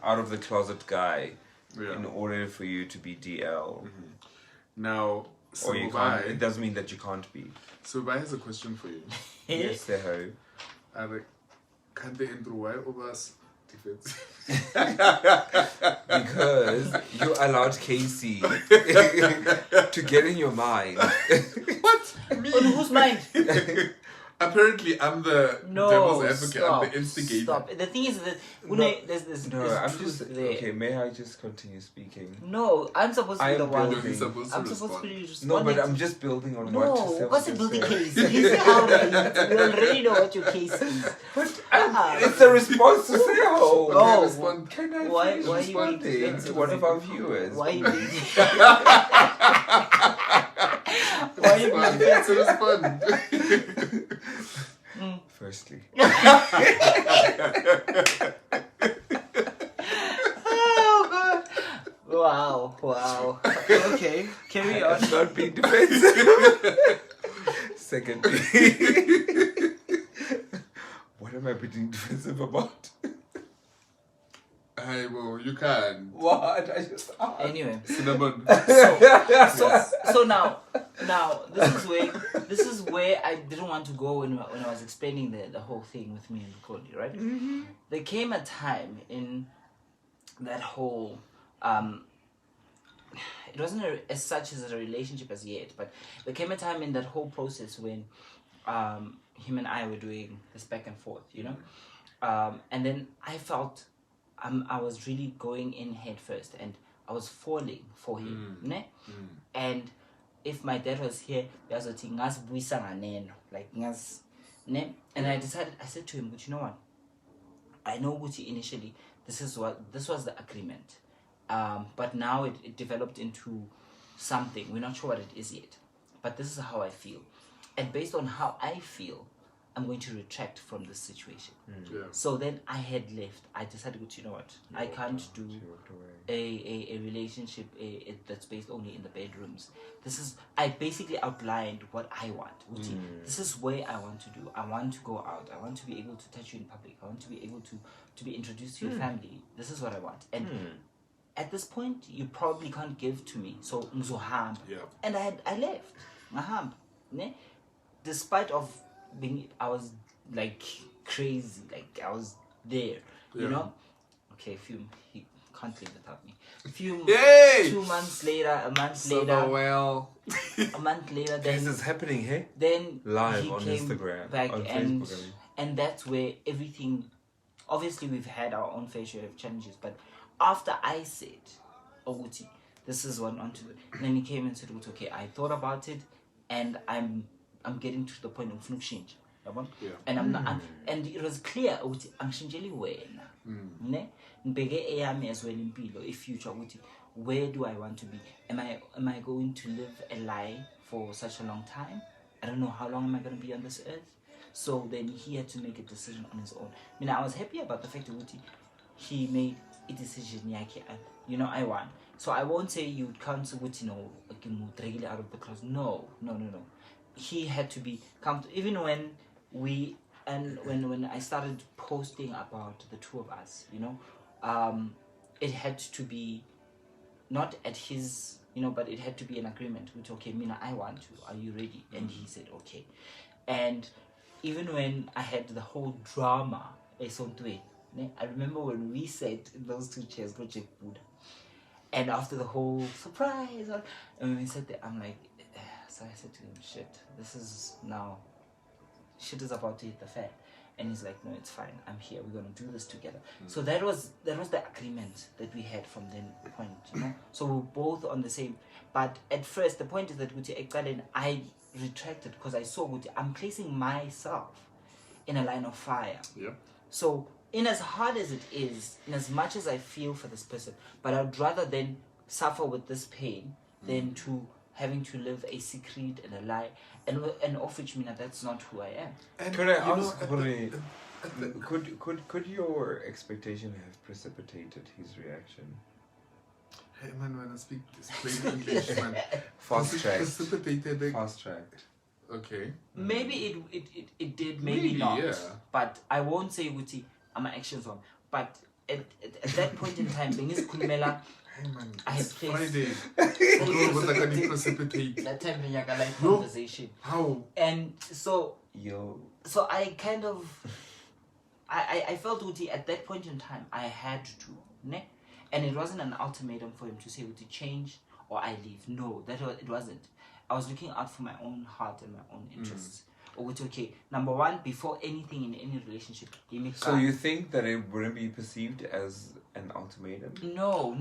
S3: out of the closet guy in order for you to be DL.
S1: Now,
S3: Or you can't, it doesn't mean that you can't be.
S1: Subai has a question for you.
S3: Yes, Seho.
S1: Can they why overs defense?
S3: Because you allowed Casey to get in your mind.
S1: What? Me?
S2: On whose mind?
S1: Apparently, I'm the
S2: No,
S1: devil's advocate.
S2: stop,
S1: I'm the instigator.
S2: Stop. The thing is that there's
S3: No,
S2: there's
S3: I'm
S2: truth
S3: just
S2: there.
S3: okay. May I just continue speaking?
S2: No, I'm supposed to be
S3: I
S2: the
S3: am
S2: one.
S3: building.
S1: You're supposed to
S2: I'm supposed to
S1: respond.
S2: be
S3: No,
S2: responding.
S3: but I'm just building on
S2: No,
S3: what
S2: what's the
S3: you
S2: building
S3: said.
S2: case? You say how we already know what your case is.
S3: It's a response to say
S2: Oh,
S3: Can I
S2: why-
S3: finish
S2: why you being
S3: responding to
S2: defensive?
S3: one of our viewers?
S2: Why you being why you being
S1: Respond. To respond.
S3: Firstly,
S2: Oh God. Wow. Okay, carry on.
S3: I'm not being defensive. Secondly, what am I being defensive about?
S1: Well, you can.
S3: What? I just asked.
S2: Anyway,
S1: Cinnamon.
S2: so now Now this is where I didn't want to go when I was explaining the whole thing with me and Cody, right?
S3: Mm-hmm.
S2: There came a time in that whole it wasn't as such as a relationship as yet, but there came a time in that whole process when him and I were doing this back and forth, you know, and then I felt I was really going in head first, and I was falling for him, ne? And if my dad was here, like ne? And I said to him, but you know what? I know Gucci initially this was the agreement. But now it developed into something. We're not sure what it is yet. But this is how I feel. And based on how I feel, I'm going to retract from this situation.
S1: Yeah.
S2: So then I had left. I decided, you know what? I can't do a relationship that's based only in the bedrooms. I basically outlined what I want. This is where I want to do. I want to go out. I want to be able to touch you in public. I want to be able to be introduced to your family. This is what I want. And at this point, you probably can't give to me. So, mzohamba.
S1: Yeah.
S2: And I left. Ngahamba. Ne? Despite of being, I was like crazy. Like I was there. You know? Okay, he can't live without me. 2 months later, a month later.
S3: Well.
S2: A month later, then
S3: This is happening here.
S2: Then
S3: Live
S2: he
S3: on
S2: came
S3: Instagram,
S2: back
S3: on
S2: and
S3: Facebook, I mean.
S2: and that's where everything. Obviously, we've had our own fair share of challenges, but after I said, "Oguti, this is one onto the," then he came and said, "Okay, I thought about it, and I'm getting to the point of change."
S1: Yeah.
S2: And I'm not, and it was clear, Oguti, I'm changing wena. Ne? Nibheke eyami as well impilo, if future, Oguti, where do I want to be? Am I going to live a lie for such a long time? I don't know how long am I going to be on this earth. So then he had to make a decision on his own. I mean, I was happy about the fact that he made a decision. You know, I won. So I won't say you can't say regularly out of the class. No. He had to be comfortable. Even when when I started posting about the two of us, you know, it had to be not at his, you know, but it had to be an agreement with, okay, Mina, I want to. Are you ready? And he said, okay. And even when I had the whole drama, I remember when we sat in those two chairs, and after the whole surprise, and when we sat there, I'm like, so I said to him, shit, this is now, shit is about to hit the fan. And he's like, no, it's fine, I'm here, we're going to do this together. So that was the agreement that we had from then point, you know. So we were both on the same, but at first the point is that I retracted because I saw I'm placing myself in a line of fire.
S1: Yeah.
S2: So in as hard as it is, in as much as I feel for this person, but I'd rather then suffer with this pain than to having to live a secret and a lie, and of which that's not who I am.
S1: And
S3: Could I ask, could your expectation have precipitated his reaction?
S1: Hey man, when I speak plain English, man.
S3: Fast tracked.
S1: Precipitated.
S3: Fast tracked.
S1: Okay.
S2: Maybe it did, maybe not.
S1: Yeah.
S2: But I won't say I'm an action song. But at that point in time, Kumela,
S1: Hey man,
S2: I had
S1: it's
S2: placed-
S1: Friday. What I can precipitate?
S2: that time in like
S1: No.
S2: conversation.
S1: How?
S2: And so
S3: Yo.
S2: I kind of I felt at that point in time I had to, ne? And it wasn't an ultimatum for him to say change or I leave. No, it wasn't. I was looking out for my own heart and my own interests. Or okay, number one, before anything in any relationship,
S3: So you think that it wouldn't be perceived as an ultimatum?
S2: No,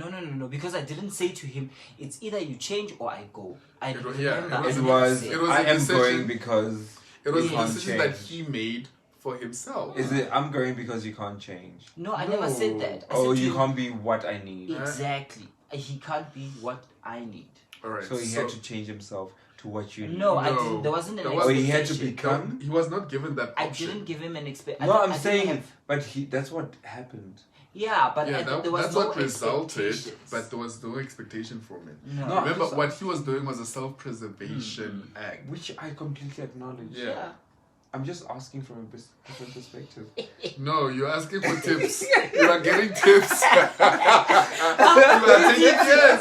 S2: because I didn't say to him, it's either you change or I go. I
S1: It was-
S2: remember
S1: yeah,
S2: I
S1: it
S2: never
S1: was
S2: said-
S1: it was
S3: I
S1: a
S3: am
S1: decision-
S3: going because
S1: It was
S3: you
S1: a
S3: can't
S1: decision that
S3: change.
S1: he made for himself.
S3: Is it I'm going because you can't change?
S2: No, I never said
S1: No.
S2: that. I
S3: Oh,
S2: said to
S3: you
S2: him,
S3: can't be what I need.
S2: exactly. He can't be what I need.
S1: Alright.
S3: So he had to change himself to what you need.
S2: No, I didn't. There wasn't an
S1: There
S3: Or he had to
S2: expectation.
S3: become.
S1: He was not given that
S2: I
S1: option.
S2: didn't give him an expectation.
S3: No, I'm saying, but that's what happened.
S2: Yeah, but
S1: Yeah,
S2: there was
S1: that's
S2: no
S1: what resulted,
S2: expectations.
S1: but there was no expectation from it.
S2: No.
S3: No,
S1: Remember,
S3: so-
S1: what he was doing was a self-preservation act.
S3: Which I completely acknowledge.
S1: Yeah.
S3: I'm just asking from a different perspective.
S1: No, you're asking for tips. You are getting tips. You are taking yes.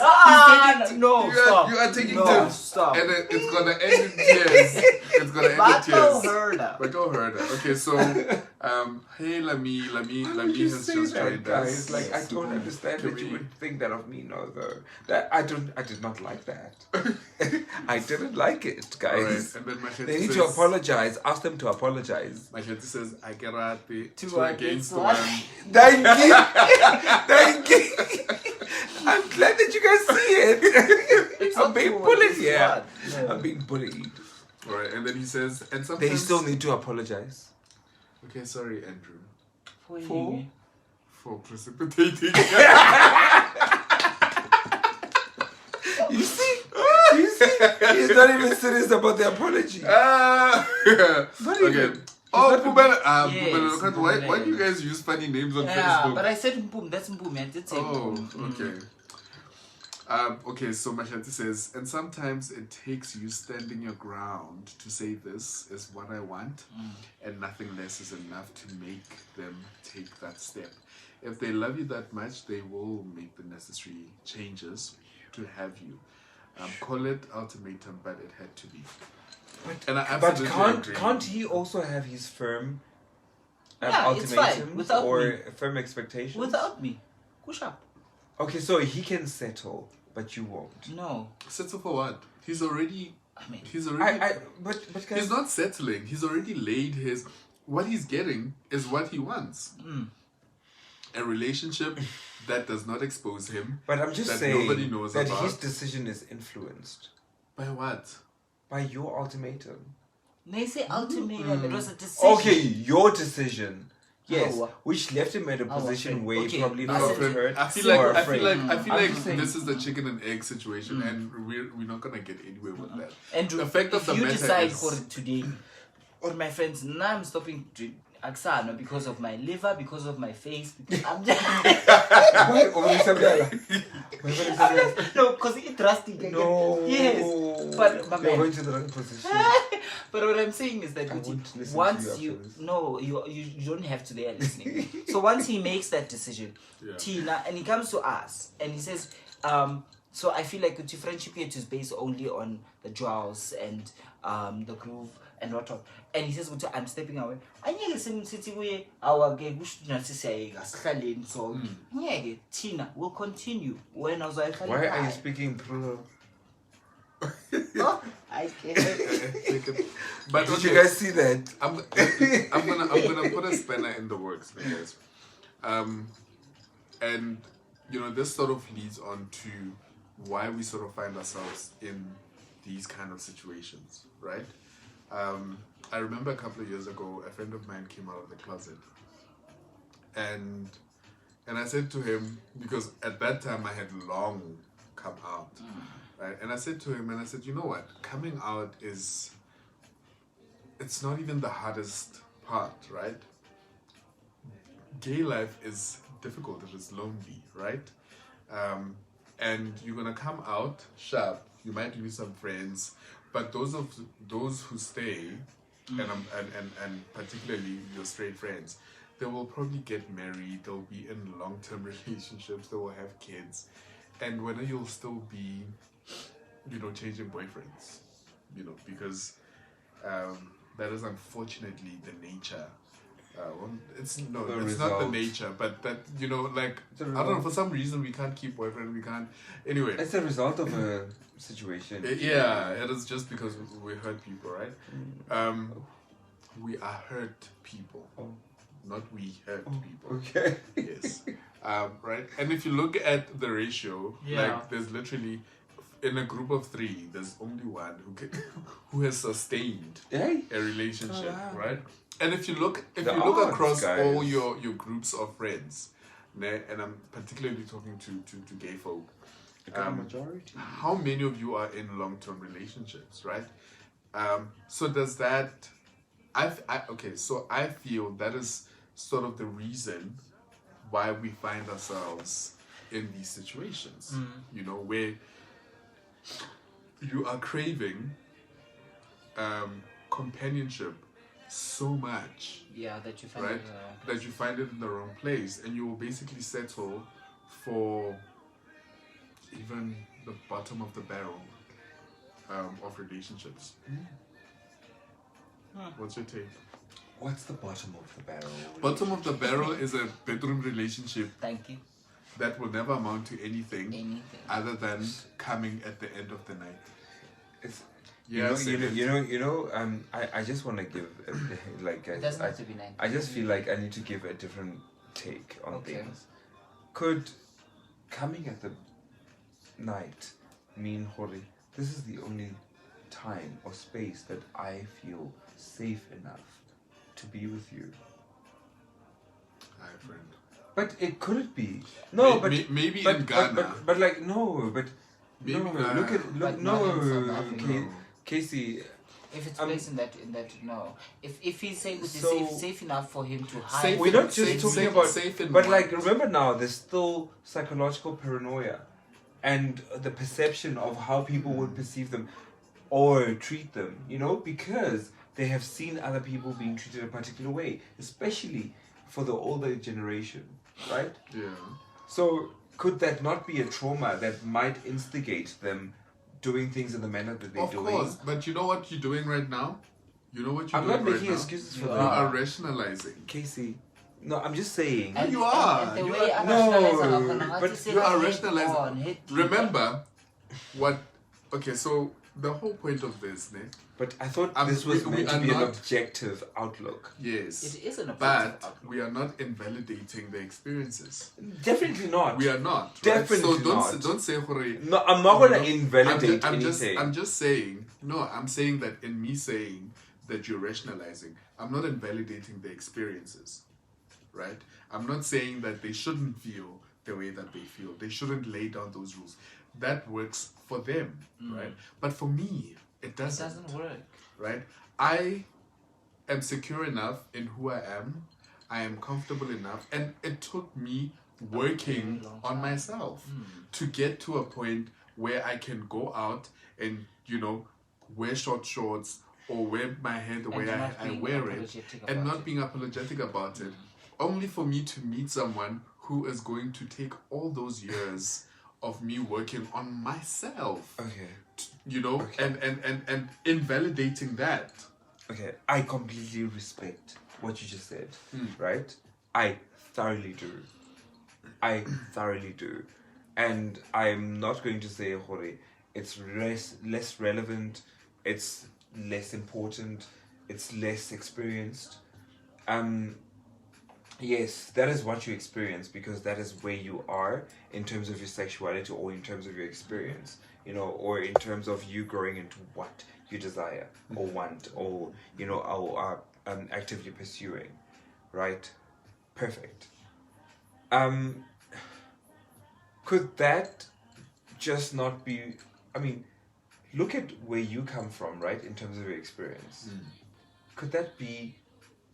S2: Stop.
S1: You are taking
S2: No,
S1: tips.
S2: stop.
S1: And it's gonna end in tears. It's gonna end in
S2: Bato
S1: tears.
S2: herder.
S1: But go herder. Okay, so hey, let me
S3: You
S1: has
S3: say
S1: just
S3: that,
S1: joined
S3: guys.
S1: us.
S3: Like, I don't understand
S1: Can
S3: that you
S1: we-
S3: would think that of me. No, though. That I did not like that. I didn't like it, guys.
S1: Alright, and then Machete
S3: They need
S1: says,
S3: to apologize. Ask them to apologize.
S1: Machete says, I get out the
S2: Two
S1: two
S2: against
S1: against
S2: one.
S1: one.
S3: Thank you. Thank you. I'm glad that you guys see it.
S2: It's
S3: I'm
S2: not
S3: being
S2: two
S3: bullied
S2: against
S3: here.
S2: one. Yeah.
S3: I'm being bullied.
S1: Alright, and then he says, and
S3: They
S1: sometimes
S3: still need to apologize.
S1: Okay, sorry, Andrew,
S3: For?
S1: for precipitating.
S3: You see? You see? He's not even serious about the apology.
S1: Okay.
S3: even.
S1: Oh,
S3: It's not-
S1: Pumela,
S2: Yes,
S1: Pumela, why do you
S2: Pumela.
S1: guys use funny names on
S2: Yeah,
S1: Facebook?
S2: but I said Mpum. That's Mpum. I did say
S1: Oh,
S2: Mpum.
S1: okay. Okay, so Machete says, and sometimes it takes you standing your ground to say this is what I want, and nothing less is enough to make them take that step. If they love you that much, they will make the necessary changes to have you. Call it ultimatum, but it had to be. And I
S3: But
S1: absolutely agree.
S3: can't he also have his firm
S2: Yeah, it's fine.
S3: ultimatums
S2: Without
S3: or
S2: me.
S3: firm expectations?
S2: Without me. Push up.
S3: Okay, so he can settle, but you won't.
S2: No.
S1: Settle for what? He's already.
S2: I mean,
S3: But guys,
S1: He's not settling. He's already laid his. What he's getting is what he wants. A relationship that does not expose him.
S3: But I'm just
S1: that
S3: saying
S1: nobody knows
S3: that
S1: about.
S3: his decision is influenced
S1: By what?
S3: by your ultimatum.
S2: they say ultimatum. It was a decision.
S3: Okay, your decision. Yes,
S2: How?
S3: which left him at a
S2: How
S3: position
S2: afraid?
S3: where he
S2: Okay,
S3: probably
S2: I
S3: felt
S2: said-
S3: hurt
S1: I feel
S3: or
S1: like I
S3: afraid.
S1: feel like
S2: I'm just saying.
S1: this is the chicken and egg situation, and we're not gonna get anywhere with that.
S2: Andrew,
S1: The fact of
S2: if
S1: the
S2: you
S1: matter
S2: decide
S1: is-
S2: for it today, or my friends, now I'm stopping to Aksana because of my liver, because of my face. Because I'm just
S3: Why? Over Isabella?
S2: no, because it's rusty.
S3: No.
S2: Yes, but my
S3: You're
S2: man.
S3: going to the wrong position.
S2: But what I'm saying is that
S3: I won't listen to
S2: once
S3: you
S2: you
S3: after this.
S2: no, you don't have to. They are listening. So once he makes that decision,
S1: Yeah.
S2: Tina, and he comes to us and he says, so I feel like the friendship here is based only on the jewels and the groove and whatnot. And he says, I'm stepping away. I need to say, we our gay so yeah, Tina will continue when I was like,
S3: Why are you speaking through?
S2: Oh, I can't.
S1: But
S3: Did
S1: okay,
S3: you guys see that?
S1: I'm gonna put a spanner in the works, guys. And this sort of leads on to why we sort of find ourselves in these kind of situations, right? I remember a couple of years ago, a friend of mine came out of the closet, and I said to him, because at that time I had long come out, right? And I said to him, you know what? Coming out it's not even the hardest part, right? Gay life is difficult, it is lonely, right? And you're gonna come out sharp. You might lose some friends, but those who stay, and particularly your straight friends, they will probably get married. They'll be in long-term relationships. They will have kids, and whether you'll still be, changing boyfriends, because that is unfortunately the nature. It's not the
S3: result.
S1: nature, but that I don't know, for some reason we can't keep boyfriend. We can't. Anyway,
S3: It's a result of a situation.
S1: yeah, it is just because we hurt people, right? We are hurt people, not we hurt people.
S3: Okay.
S1: Yes, right. And if you look at the ratio,
S2: Yeah.
S1: like there's literally in a group of 3, there's only one who has sustained
S3: Hey.
S1: a relationship,
S3: Oh, wow.
S1: right? And if you look
S3: The odds,
S1: across
S3: guys.
S1: all your groups of friends, and I'm particularly talking to gay folk,
S3: Majority.
S1: how many of you are in long-term relationships, right? So does that? So I feel that is sort of the reason why we find ourselves in these situations, where you are craving companionship so much,
S2: Yeah, that you find
S1: right?
S2: it,
S1: That you find it in the wrong place, and you will basically settle for even the bottom of the barrel of relationships. What's your take?
S3: What's the bottom of the barrel?
S1: Bottom of the barrel is a bedroom relationship
S2: Thank you.
S1: that will never amount to anything
S2: Anything.
S1: other than coming at the end of the night.
S3: It's,
S1: Yeah,
S3: I just want to give, like,
S2: It doesn't have to be 9.
S3: I just feel like I need to give a different take on
S2: Okay.
S3: things. Could coming at the night mean, Hori, this is the only time or space that I feel safe enough to be with you?
S1: Hi, friend.
S3: But it could be. No,
S1: maybe
S3: but,
S1: in Ghana.
S3: but like no, but
S1: Maybe
S3: no.
S1: Ghana.
S3: Look at
S2: But not in South Africa.
S1: No.
S3: Casey.
S2: If it's placed in that no. If he's safe,
S3: So-
S2: safe enough for him to hide.
S1: Safe-
S3: We're not just
S1: safe-
S3: talking
S1: safe-
S3: about,
S1: safe in
S3: but
S1: mind.
S3: like remember now, there's still psychological paranoia, and the perception of how people would perceive them or treat them. You know, because they have seen other people being treated a particular way, especially for the older generation, right?
S1: Yeah.
S3: So could that not be a trauma that might instigate them doing things in the manner that they're
S1: Of
S3: doing?
S1: course, but you know what you're doing right now? You know what you're
S3: I'm
S1: doing
S3: not
S1: right
S3: making
S1: now?
S3: excuses for
S2: You
S1: You
S3: that.
S1: are rationalizing.
S3: Casey. No, I'm just saying.
S2: And,
S1: You are.
S2: And the
S1: You
S2: way
S1: are-
S2: I'm
S3: No,
S2: rationalizing,
S3: but
S1: You are rationalizing. Remember what? Okay, so the whole point of this, ne?
S3: But I thought
S1: Um,
S3: this was
S1: we
S3: meant to
S1: are
S3: be an
S1: not-
S3: objective outlook.
S1: Yes.
S2: It is an
S1: But
S2: objective outlook.
S1: we are not invalidating the experiences.
S3: Definitely not.
S1: We are not. Right?
S3: Definitely
S1: So
S3: not.
S1: don't say hore.
S3: No, I'm not going to
S1: No,
S3: invalidate
S1: I'm
S3: anything.
S1: just saying. No, I'm saying that in me saying that you're rationalizing, I'm not invalidating the experiences, right? I'm not saying that they shouldn't feel the way that they feel. They shouldn't lay down those rules. That works for them, right? But for me, it
S2: It
S1: doesn't.
S2: doesn't work.
S1: Right? I am secure enough in who I am. I am comfortable enough, and it took me working
S2: Very long
S1: on
S2: time.
S1: myself to get to a point where I can go out and wear short shorts or wear my hair the way
S2: not
S1: I
S2: being
S1: wear it,
S2: apologetic
S1: and
S2: about
S1: not
S2: it.
S1: being apologetic about it. Only for me to meet someone who is going to take all those years of me working on myself,
S3: Okay.
S1: and invalidating that.
S3: Okay. I completely respect what you just said, right? I thoroughly do. And I'm not going to say, Hore, it's less relevant, it's less important, it's less experienced. Yes, that is what you experience because that is where you are in terms of your sexuality or in terms of your experience, or in terms of you growing into what you desire or want or, are actively pursuing, right? Perfect. Could that just not be, look at where you come from, right, in terms of your experience. Could that be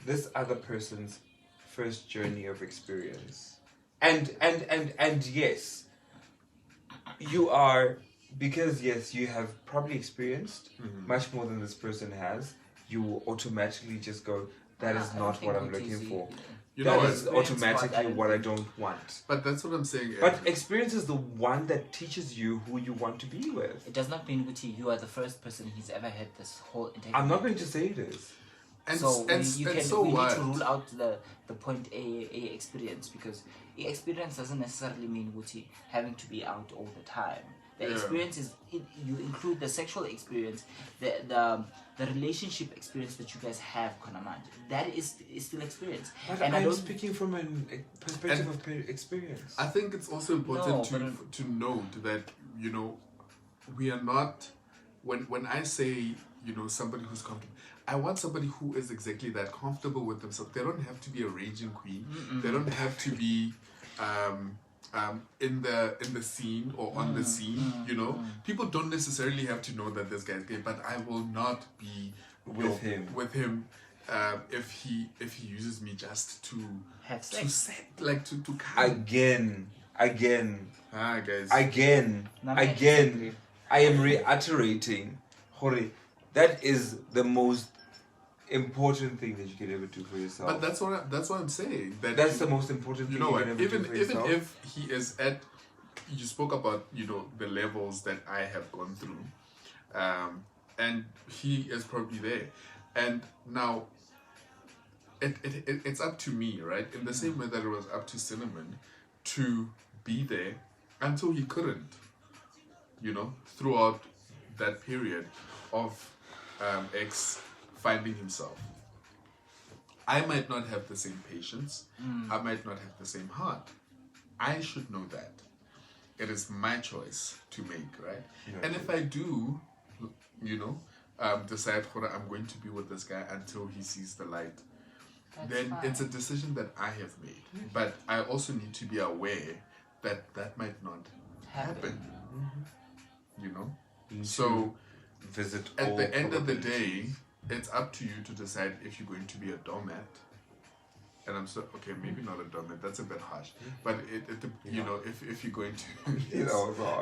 S3: this other person's first journey of experience? And yes, you are, because yes, you have probably experienced much more than this person has, you will automatically just go, that is not what I'm looking for.
S1: You know
S3: That
S1: what?
S3: is automatically what I don't want.
S1: But that's what I'm saying.
S3: But experience is the one that teaches you who you want to be with.
S2: It does not mean, Guti, you are the first person he's ever had this whole entanglement.
S3: I'm not going to say it is.
S1: and
S2: So
S1: and,
S2: we
S1: and
S2: need
S1: so what?
S2: to rule out the point A experience, because the experience doesn't necessarily mean, Guti, having to be out all the time. The
S1: Yeah.
S2: experience is, you include the sexual experience, the relationship experience that you guys have, Konamant. That is still experience.
S3: But
S2: And I
S3: I'm
S2: don't
S3: speaking from a perspective of experience.
S1: I think it's also important
S2: No,
S1: to note that we are not. When I say somebody who's comfortable, I want somebody who is exactly that, comfortable with themselves. They don't have to be a raging queen. They don't have to be in the scene or on the scene. People don't necessarily have to know that this guy's gay, but I will not be
S3: With him.
S1: if he uses me just to
S2: have
S1: to
S2: sex.
S1: set, like to come.
S3: Again,
S1: Hi guys.
S2: No,
S3: I am reiterating, Hori, that is the most important thing that you can ever do for yourself.
S1: But that's what I'm saying.
S3: That's the most important thing
S1: you know what?
S3: can ever do for
S1: Even
S3: yourself.
S1: if he is at, you spoke about the levels that I have gone through, and he is probably there, and now it's up to me, right? In the same way that it was up to Cinnamon to be there until he couldn't, throughout that period of X finding himself. I might not have the same patience. I might not have the same heart. I should know that. It is my choice to make, right?
S3: Yeah.
S1: And if I do, decide I'm going to be with this guy until he sees the light, then it's a decision that I have made. But I also need to be aware that might not happen. So
S3: visit
S1: at
S3: all
S1: the end of the day,
S3: probabilities.
S1: it's up to you to decide if you're going to be a doormat. And I'm so okay, maybe not a doormat. That's a bit harsh. But if you're going to,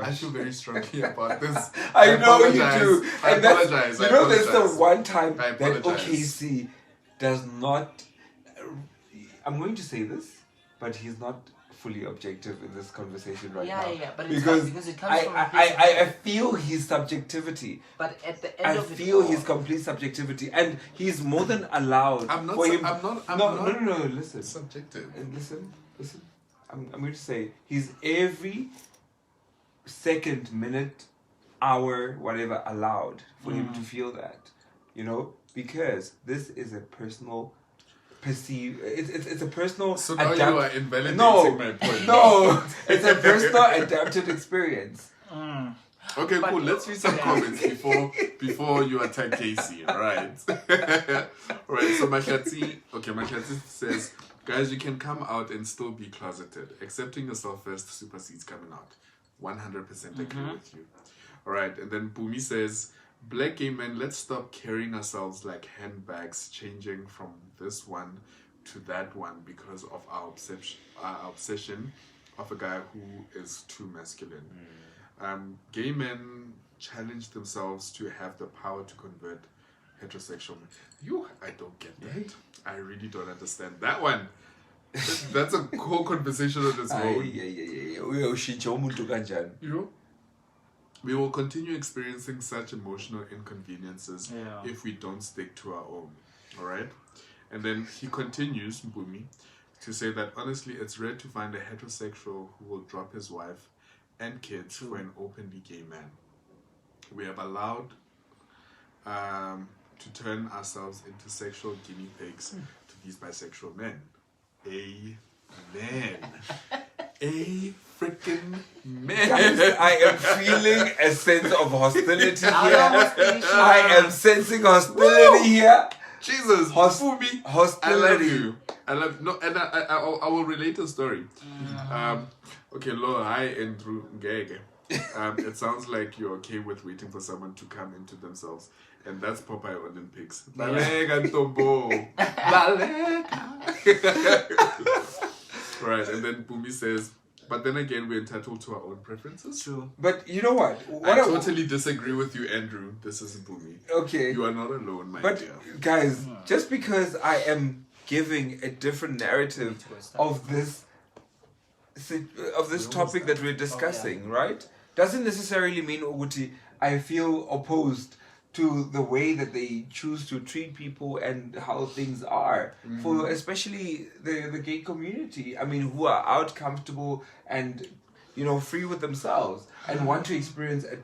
S1: I feel very strongly about this.
S3: I know you
S1: apologize.
S3: do.
S1: I
S3: And that's,
S1: apologize.
S3: there's the one time
S1: I
S3: that
S1: apologize.
S3: OKC does not. I'm going to say this, but he's not fully objective in this conversation right now.
S2: Yeah, but it's
S3: because
S2: because it comes from a
S3: I feel his subjectivity.
S2: But at the end
S3: I
S2: of it
S3: feel
S2: all,
S3: his complete subjectivity, and he's more than allowed.
S1: I'm not.
S3: for him.
S1: I'm
S3: No.
S1: not
S3: Listen.
S1: subjective.
S3: And listen. I'm going to say he's every second, minute, hour, whatever allowed for him to feel that, because this is a personal it's a personal.
S1: So now you are invalidating my point.
S3: No, it's a personal adapted experience.
S1: Okay, cool. Let's read some comments before you attack Casey. All right. All right. So Makhatsi says, guys, you can come out and still be closeted. Accepting yourself first supersedes coming out. 100% agree with you. All right. And then Bumi says, Black gay men, let's stop carrying ourselves like handbags, changing from this one to that one because of our obsession of a guy who is too masculine. Gay men challenge themselves to have the power to convert heterosexual men. I don't get that. I really don't understand that one. That's a whole conversation on its own. We will continue experiencing such emotional inconveniences if we don't stick to our own. All right? And then he continues, Mbumi, to say that honestly, it's rare to find a heterosexual who will drop his wife and kids for an openly gay man. We have allowed to turn ourselves into sexual guinea pigs to these bisexual men. Amen. A freaking man.
S3: Guys, I am feeling a sense of hostility here. I am sensing hostility here.
S1: Jesus,
S3: hostility.
S1: I love you. And I will relate a story. Okay, Lord, hi Andrew Ngege. It sounds like you're okay with waiting for someone to come into themselves, and that's Popeye Olympics. Balega Ntombo. Right, and then Bumi says, but then again, we're entitled to our own preferences.
S2: True.
S3: But you know what?
S1: I totally disagree with you, Andrew. This isn't Bumi.
S3: Okay.
S1: You are not alone, my
S3: But
S1: dear.
S3: guys, just because I am giving a different narrative of this topic that we're discussing, right? Doesn't necessarily mean Uguti I feel opposed to the way that they choose to treat people and how things are for especially the gay community. I mean, who are out comfortable and free with themselves and want to experience a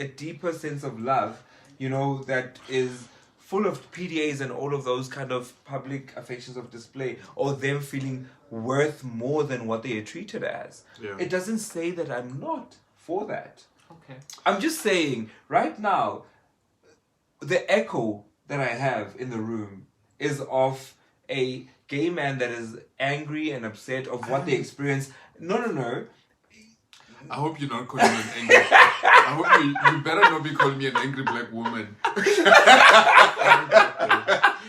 S3: deeper sense of love, that is full of PDAs and all of those kind of public affections of display, or them feeling worth more than what they are treated as.
S1: Yeah.
S3: It doesn't say that I'm not for that.
S2: Okay.
S3: I'm just saying, right now, the echo that I have in the room is of a gay man that is angry and upset of what they experience. No.
S1: I hope you're not calling me an angry. I hope you better not be calling me an angry black woman.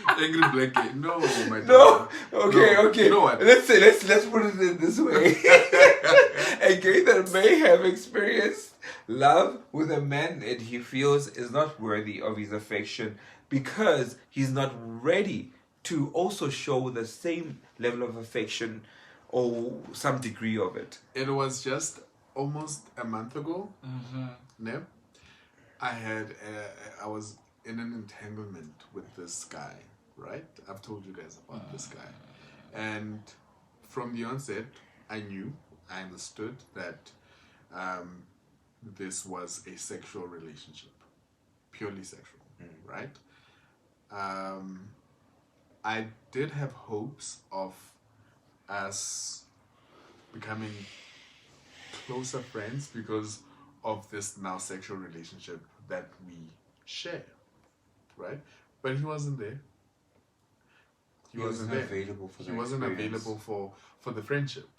S1: Angry black gay. No, my
S3: No.
S1: daughter.
S3: Okay.
S1: You know what?
S3: Let's put it in this way. A gay that may have experienced love with a man that he feels is not worthy of his affection because he's not ready to also show the same level of affection or some degree of it.
S1: It was just almost a month ago. No, I was in an entanglement with this guy, right? I've told you guys about this guy. And from the onset, I understood that this was a sexual relationship, purely sexual, right? I did have hopes of us becoming closer friends because of this now sexual relationship that we share, right? But he wasn't there. He wasn't there.
S3: Available for
S1: he wasn't available for the friendship,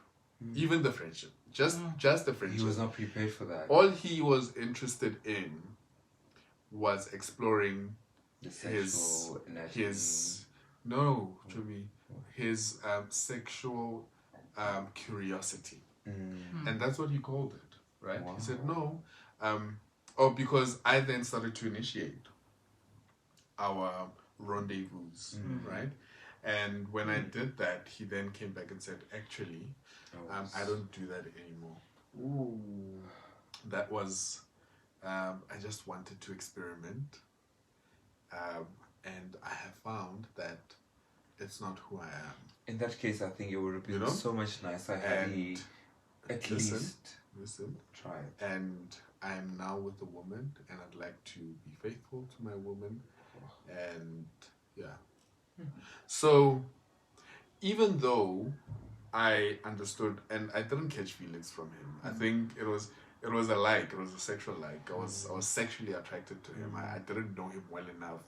S1: even the friendship, just the friendship.
S3: He was not prepared for that.
S1: All he was interested in was exploring
S3: The
S1: his
S3: sexual anatomy.
S1: his sexual curiosity, and that's what he called it, right?
S3: Wow.
S1: He said no, because I then started to initiate our rendezvous, right? And when I did that, he then came back and said, actually, I don't do that anymore.
S2: Ooh.
S1: That was, I just wanted to experiment. And I have found that it's not who I am.
S3: In that case, I think it would have been so much nicer had he at least
S1: Listen.
S3: tried.
S1: And I'm now with a woman, and I'd like to be faithful to my woman. And yeah. So even though I understood, and I didn't catch feelings from him, I think it was a like, it was a sexual like. I was sexually attracted to him. I didn't know him well enough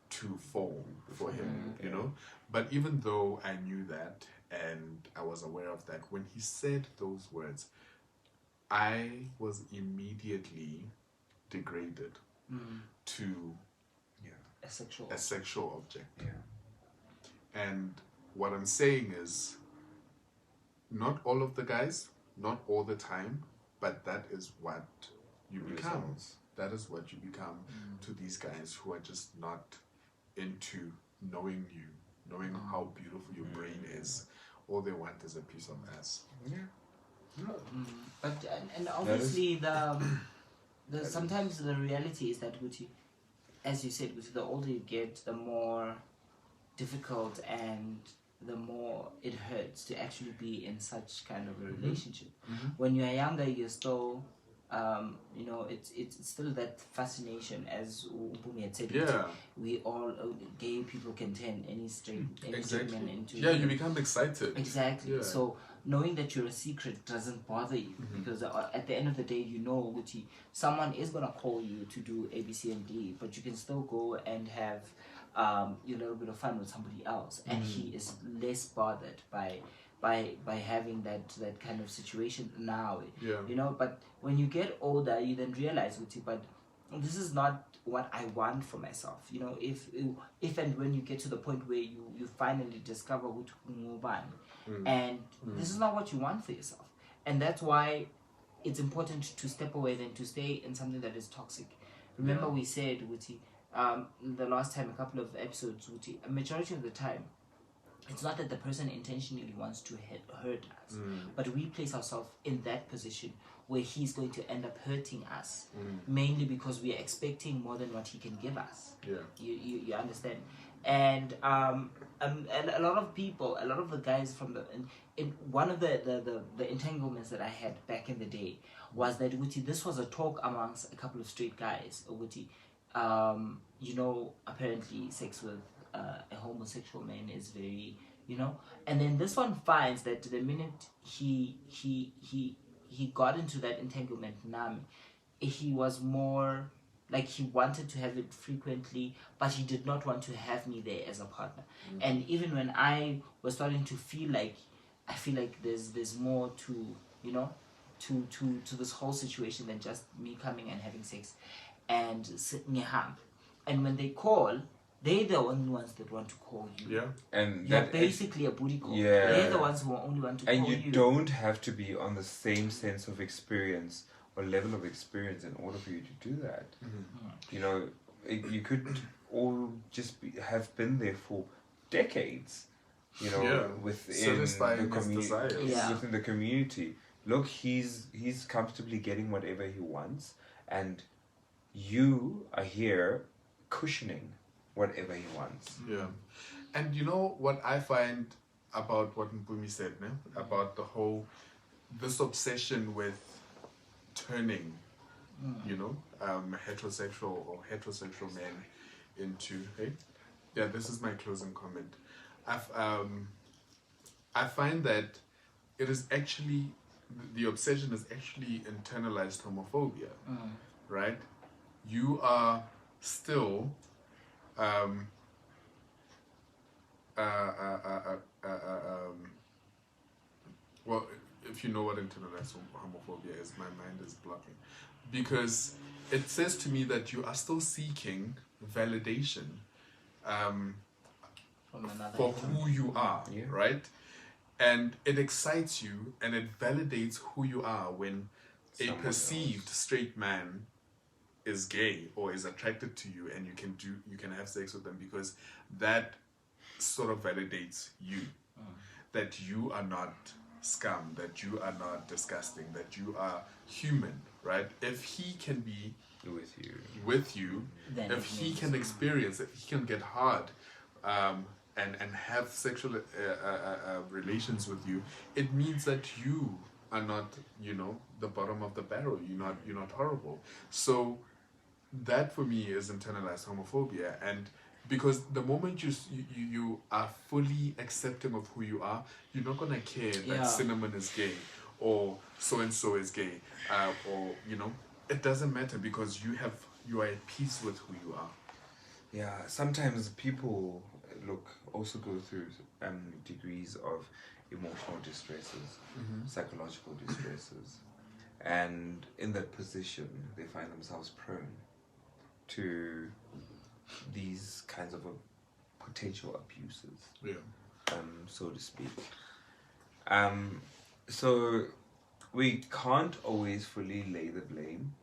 S1: to fall for him, you know. But even though I knew that and I was aware of that, when he said those words, I was immediately degraded to
S2: A
S1: sexual object.
S3: Yeah.
S1: And what I'm saying is, not all of the guys, not all the time, but that is what you become.
S3: Results.
S1: That is what you become to these guys who are just not into knowing you, knowing how beautiful your brain is. All they want is a piece of ass.
S3: Yeah.
S2: But and obviously the sometimes the reality is that as you said, the older you get, the more difficult and the more it hurts to actually be in such kind of a relationship. When you're younger, you're still, it's still that fascination, as Mpumi had said.
S1: Yeah.
S2: We all, gay people can turn any straight man into.
S1: Yeah, you become excited.
S2: Exactly.
S1: Yeah.
S2: So knowing that you're a secret doesn't bother you because at the end of the day, you know, someone is gonna call you to do A, B, C, and D, but you can still go and have a little bit of fun with somebody else, and he is less bothered by having that kind of situation now.
S1: Yeah.
S2: You know, but when you get older, you then realize, but this is not what I want for myself. You know, if and when you get to the point where you finally discover who to move on, and this is not what you want for yourself, and that's why it's important to step away than to stay in something that is toxic. Remember, we said, the last time, a couple of episodes, a majority of the time, it's not that the person intentionally wants to hurt us, but we place ourselves in that position where he's going to end up hurting us, mainly because we are expecting more than what he can give us.
S1: Yeah.
S2: You understand? And a lot of people, a lot of the guys from in one of the entanglements that I had back in the day was that this was a talk amongst a couple of straight guys. Apparently sex with a homosexual man is very, and then this one finds that the minute he got into that entanglement, he was more like he wanted to have it frequently, but he did not want to have me there as a partner. And even when I was starting to feel like there's more to to this whole situation than just me coming and having sex and and when they call, they're the only ones that want to call you.
S1: Yeah.
S3: And
S2: you're basically a booty call.
S3: Yeah.
S2: They're the ones who only want to call you.
S3: And you don't have to be on the same sense of experience or level of experience in order for you to do that. You know, you could all just have been there for decades. You know, within
S1: satisfying
S3: the
S1: his desires.
S3: within the community. Look, he's comfortably getting whatever he wants, and you are here cushioning whatever he wants.
S1: Yeah. And you know what I find about what Mpumi said, ne? About the whole, this obsession with turning, you know, heterosexual men into, hey? Yeah, this is my closing comment. I find that it is actually, the obsession is actually internalized homophobia, right? You are still well, if you know what internalized homophobia is, my mind is blocking, because it says to me that you are still seeking validation for who you are, right? And it excites you and it validates who you are when a perceived straight man is gay or is attracted to you, and you can have sex with them, because that sort of validates you, that you are not scum, that you are not disgusting, that you are human, right? If he can be with you,
S2: then
S1: if he can experience, if he can get hard and have sexual relations with you, it means that you are not, you know, the bottom of the barrel. You're not horrible. So that for me is internalized homophobia. And because the moment you are fully accepting of who you are, you're not gonna care that Cinnamon is gay or so and so is gay, or you know, it doesn't matter, because you are at peace with who you are.
S3: Yeah, sometimes people also go through degrees of emotional distresses, psychological distresses, and in that position they find themselves prone to these kinds of potential abuses, so to speak. So we can't always fully lay the blame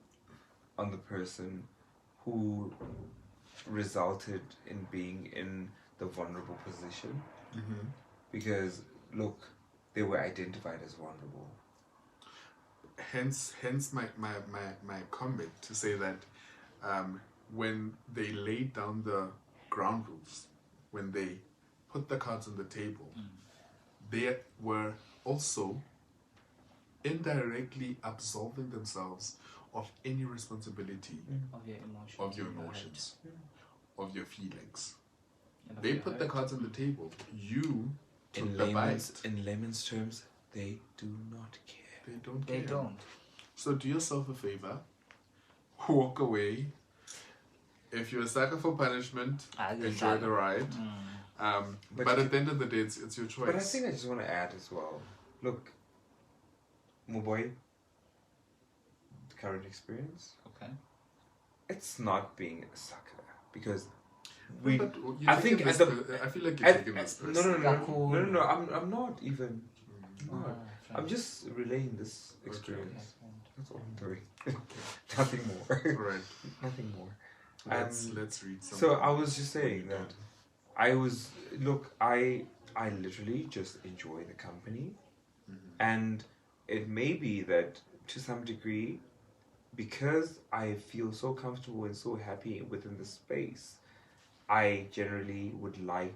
S3: on the person who resulted in being in the vulnerable position, because look, they were identified as vulnerable.
S1: Hence my comment to say that when they laid down the ground rules, when they put the cards on the table, they were also indirectly absolving themselves of any responsibility of your emotions, of your feelings. They put the cards on the table. You took the bite.
S3: In layman's terms, they do not care.
S1: They don't care.
S2: They don't.
S1: So do yourself a favor. Walk away. If you're a sucker for punishment, enjoy the ride. But at the end of the day, it's your choice.
S3: But I think I just want to add as well. Look, Muboy, the current experience, it's not being a sucker, because I feel like you're taking this person. No. I'm not even. I'm just relaying this experience. That's all I'm doing. Nothing more.
S1: Right.
S3: Nothing more.
S1: Let's read something.
S3: So I was just saying that I literally just enjoy the company, and it may be that to some degree, because I feel so comfortable and so happy within the space, I generally would like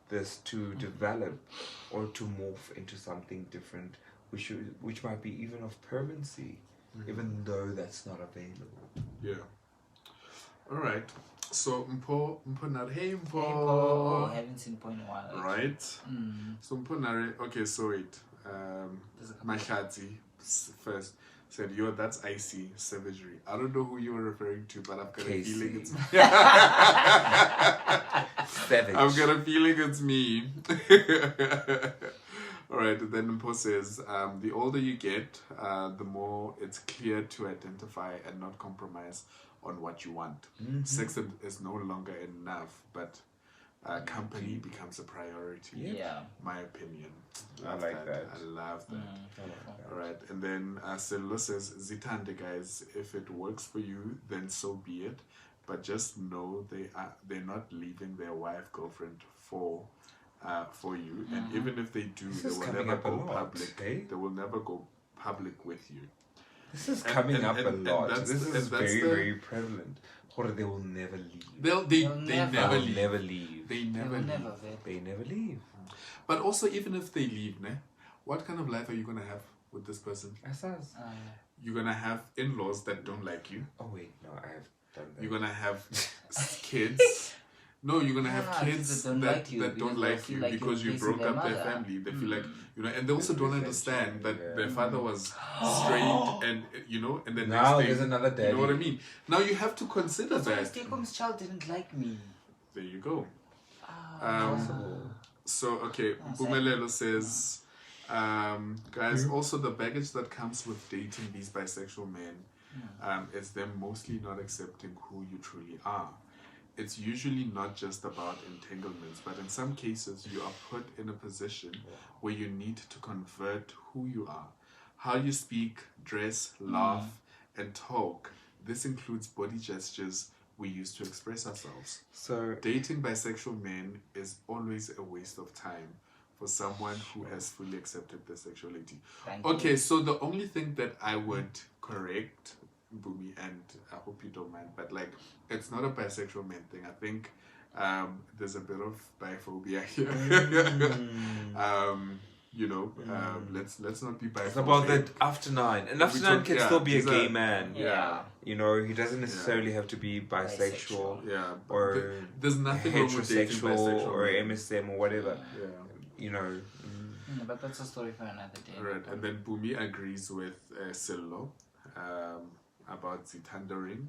S3: this to develop or to morph into something different, which might be even of permanency, even though that's not available.
S1: Yeah. All right. So Mpo Nare, Mpo.
S2: Oh, I haven't seen Mpo in a while.
S1: Right. So Mpo Nare. Okay. So wait. My Khadzi first said, "Yo, that's icy savagery." I don't know who you were referring to, but I've got a feeling it's me.
S3: Savage.
S1: I've got a feeling it's me. All right. And then Mpo says, "The older you get, the more it's clear to identify and not compromise on what you want. Sex is no longer enough, but company becomes a priority.
S2: Yeah.
S1: My opinion.
S3: I like that.
S1: I love that.
S2: Mm.
S1: All right, and then Cello says, Zitande guys, if it works for you, then so be it. But just know they're not leaving their wife, girlfriend for you. And even if they do, they will never go public. They will never go public with you.
S3: This is coming up a lot. This is very, very prevalent. Or they will never leave.
S1: They never leave.
S3: Never leave.
S1: They never leave.
S3: They never leave.
S1: But also, even if they leave, what kind of life are you going to have with this person? You're going to have in-laws that don't like you.
S3: Oh, wait. No, I have done that.
S1: You're going to have kids. No, you're going to have kids that don't like you because you broke up their family. They feel like, and they also don't understand that their father was straight and, and then
S3: now there's another daddy.
S1: You know what I mean? Now you have to consider that.
S2: Stekom's child didn't like me.
S1: There you go.
S3: Possible.
S1: So, okay, Bumelelo says, guys, also the baggage that comes with dating these bisexual men is them mostly not accepting who you truly are. It's usually not just about entanglements, but in some cases you are put in a position where you need to convert who you are. How you speak, dress, laugh, and talk. This includes body gestures we use to express ourselves.
S3: So
S1: dating bisexual men is always a waste of time for someone who has fully accepted their sexuality. Okay, so the only thing that I would correct, Bumi, and I hope you don't mind, but it's not a bisexual man thing. I think there's a bit of biphobia here. Let's not be biphobic.
S3: It's about that after 9. And after 9 can still be a gay man.
S2: Yeah.
S3: He doesn't necessarily have to be bisexual.
S1: Yeah.
S3: Or
S1: there's nothing wrong with dating bisexual
S3: or MSM or whatever.
S1: Yeah.
S2: But that's a story for another day.
S1: Right. And then Bumi agrees with Sillo about Zitandering.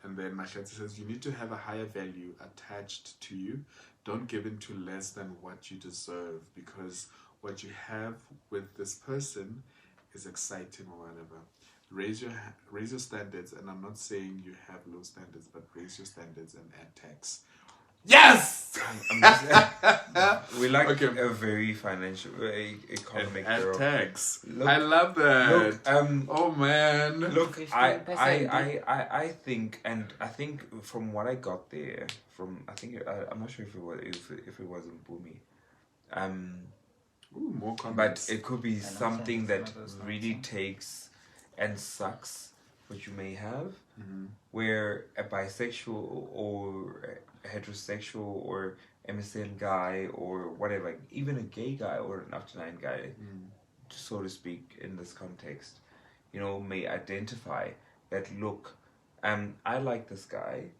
S1: And then Machete says, you need to have a higher value attached to you. Don't give in to less than what you deserve, because what you have with this person is exciting or whatever. Raise your standards, and I'm not saying you have low standards, but raise your standards and add tax. Yes!
S3: We like a very financial, economic girl.
S1: Tax. I love that.
S3: Look,
S1: oh man.
S3: Look, I think, and I think from what I got there, I'm not sure if it was in Bumi.
S1: Ooh, more comments.
S3: But it could be something that really takes and sucks what you may have, where a bisexual or a heterosexual or MSN guy or whatever, even a gay guy or an after 9 guy, so to speak, in this context, may identify that, look, I like this guy,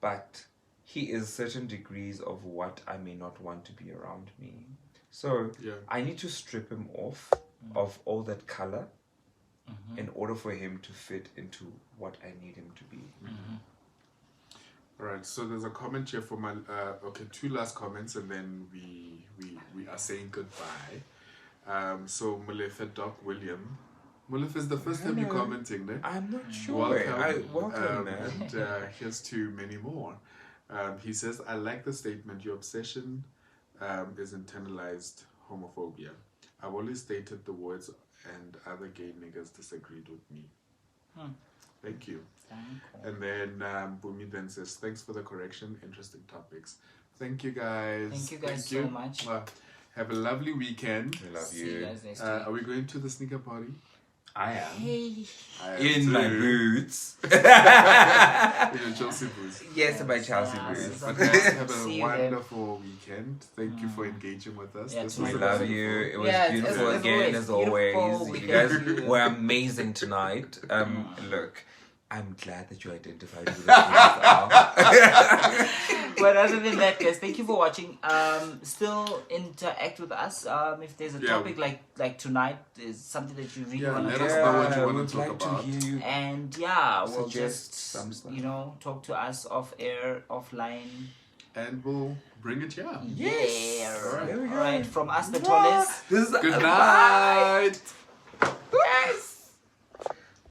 S3: but he is certain degrees of what I may not want to be around me. So I need to strip him off of all that color in order for him to fit into what I need him to be.
S1: Alright, so there's a comment here for my 2 last comments, and then we are saying goodbye. So Mulefe Doc William. Mulefe is the first time you're commenting, ne?
S3: I'm not sure. Welcome, man.
S1: And here's to many more. He says, I like the statement, your obsession is internalized homophobia. I've always stated the words and other gay niggas disagreed with me. Thank you. And then Bumi then says, thanks for the correction, interesting topics. Thank you guys.
S2: Thank you guys so much.
S1: Have a lovely weekend.
S3: I love you.
S2: See you guys next week.
S1: Are we going to the sneaker party?
S3: I am.
S2: Hey.
S3: In my boots.
S1: In your Chelsea boots.
S3: Yes, my Chelsea boots.
S1: Have a wonderful weekend. Thank you for engaging with us.
S2: Yeah,
S1: this
S3: I
S1: was
S3: love you. It was beautiful again, as always. You guys were amazing tonight. Look, I'm glad that you identified with us.
S2: But other than that, guys, thank you for watching. Still interact with us. If there's a topic like tonight, is something that you really want to
S1: let us know what you want to talk about.
S2: And we'll just talk to us off air, offline,
S1: and we'll bring it here.
S2: Yes.
S1: All right.
S2: All right. From us, the Tolles.
S1: Good night.
S2: Yes.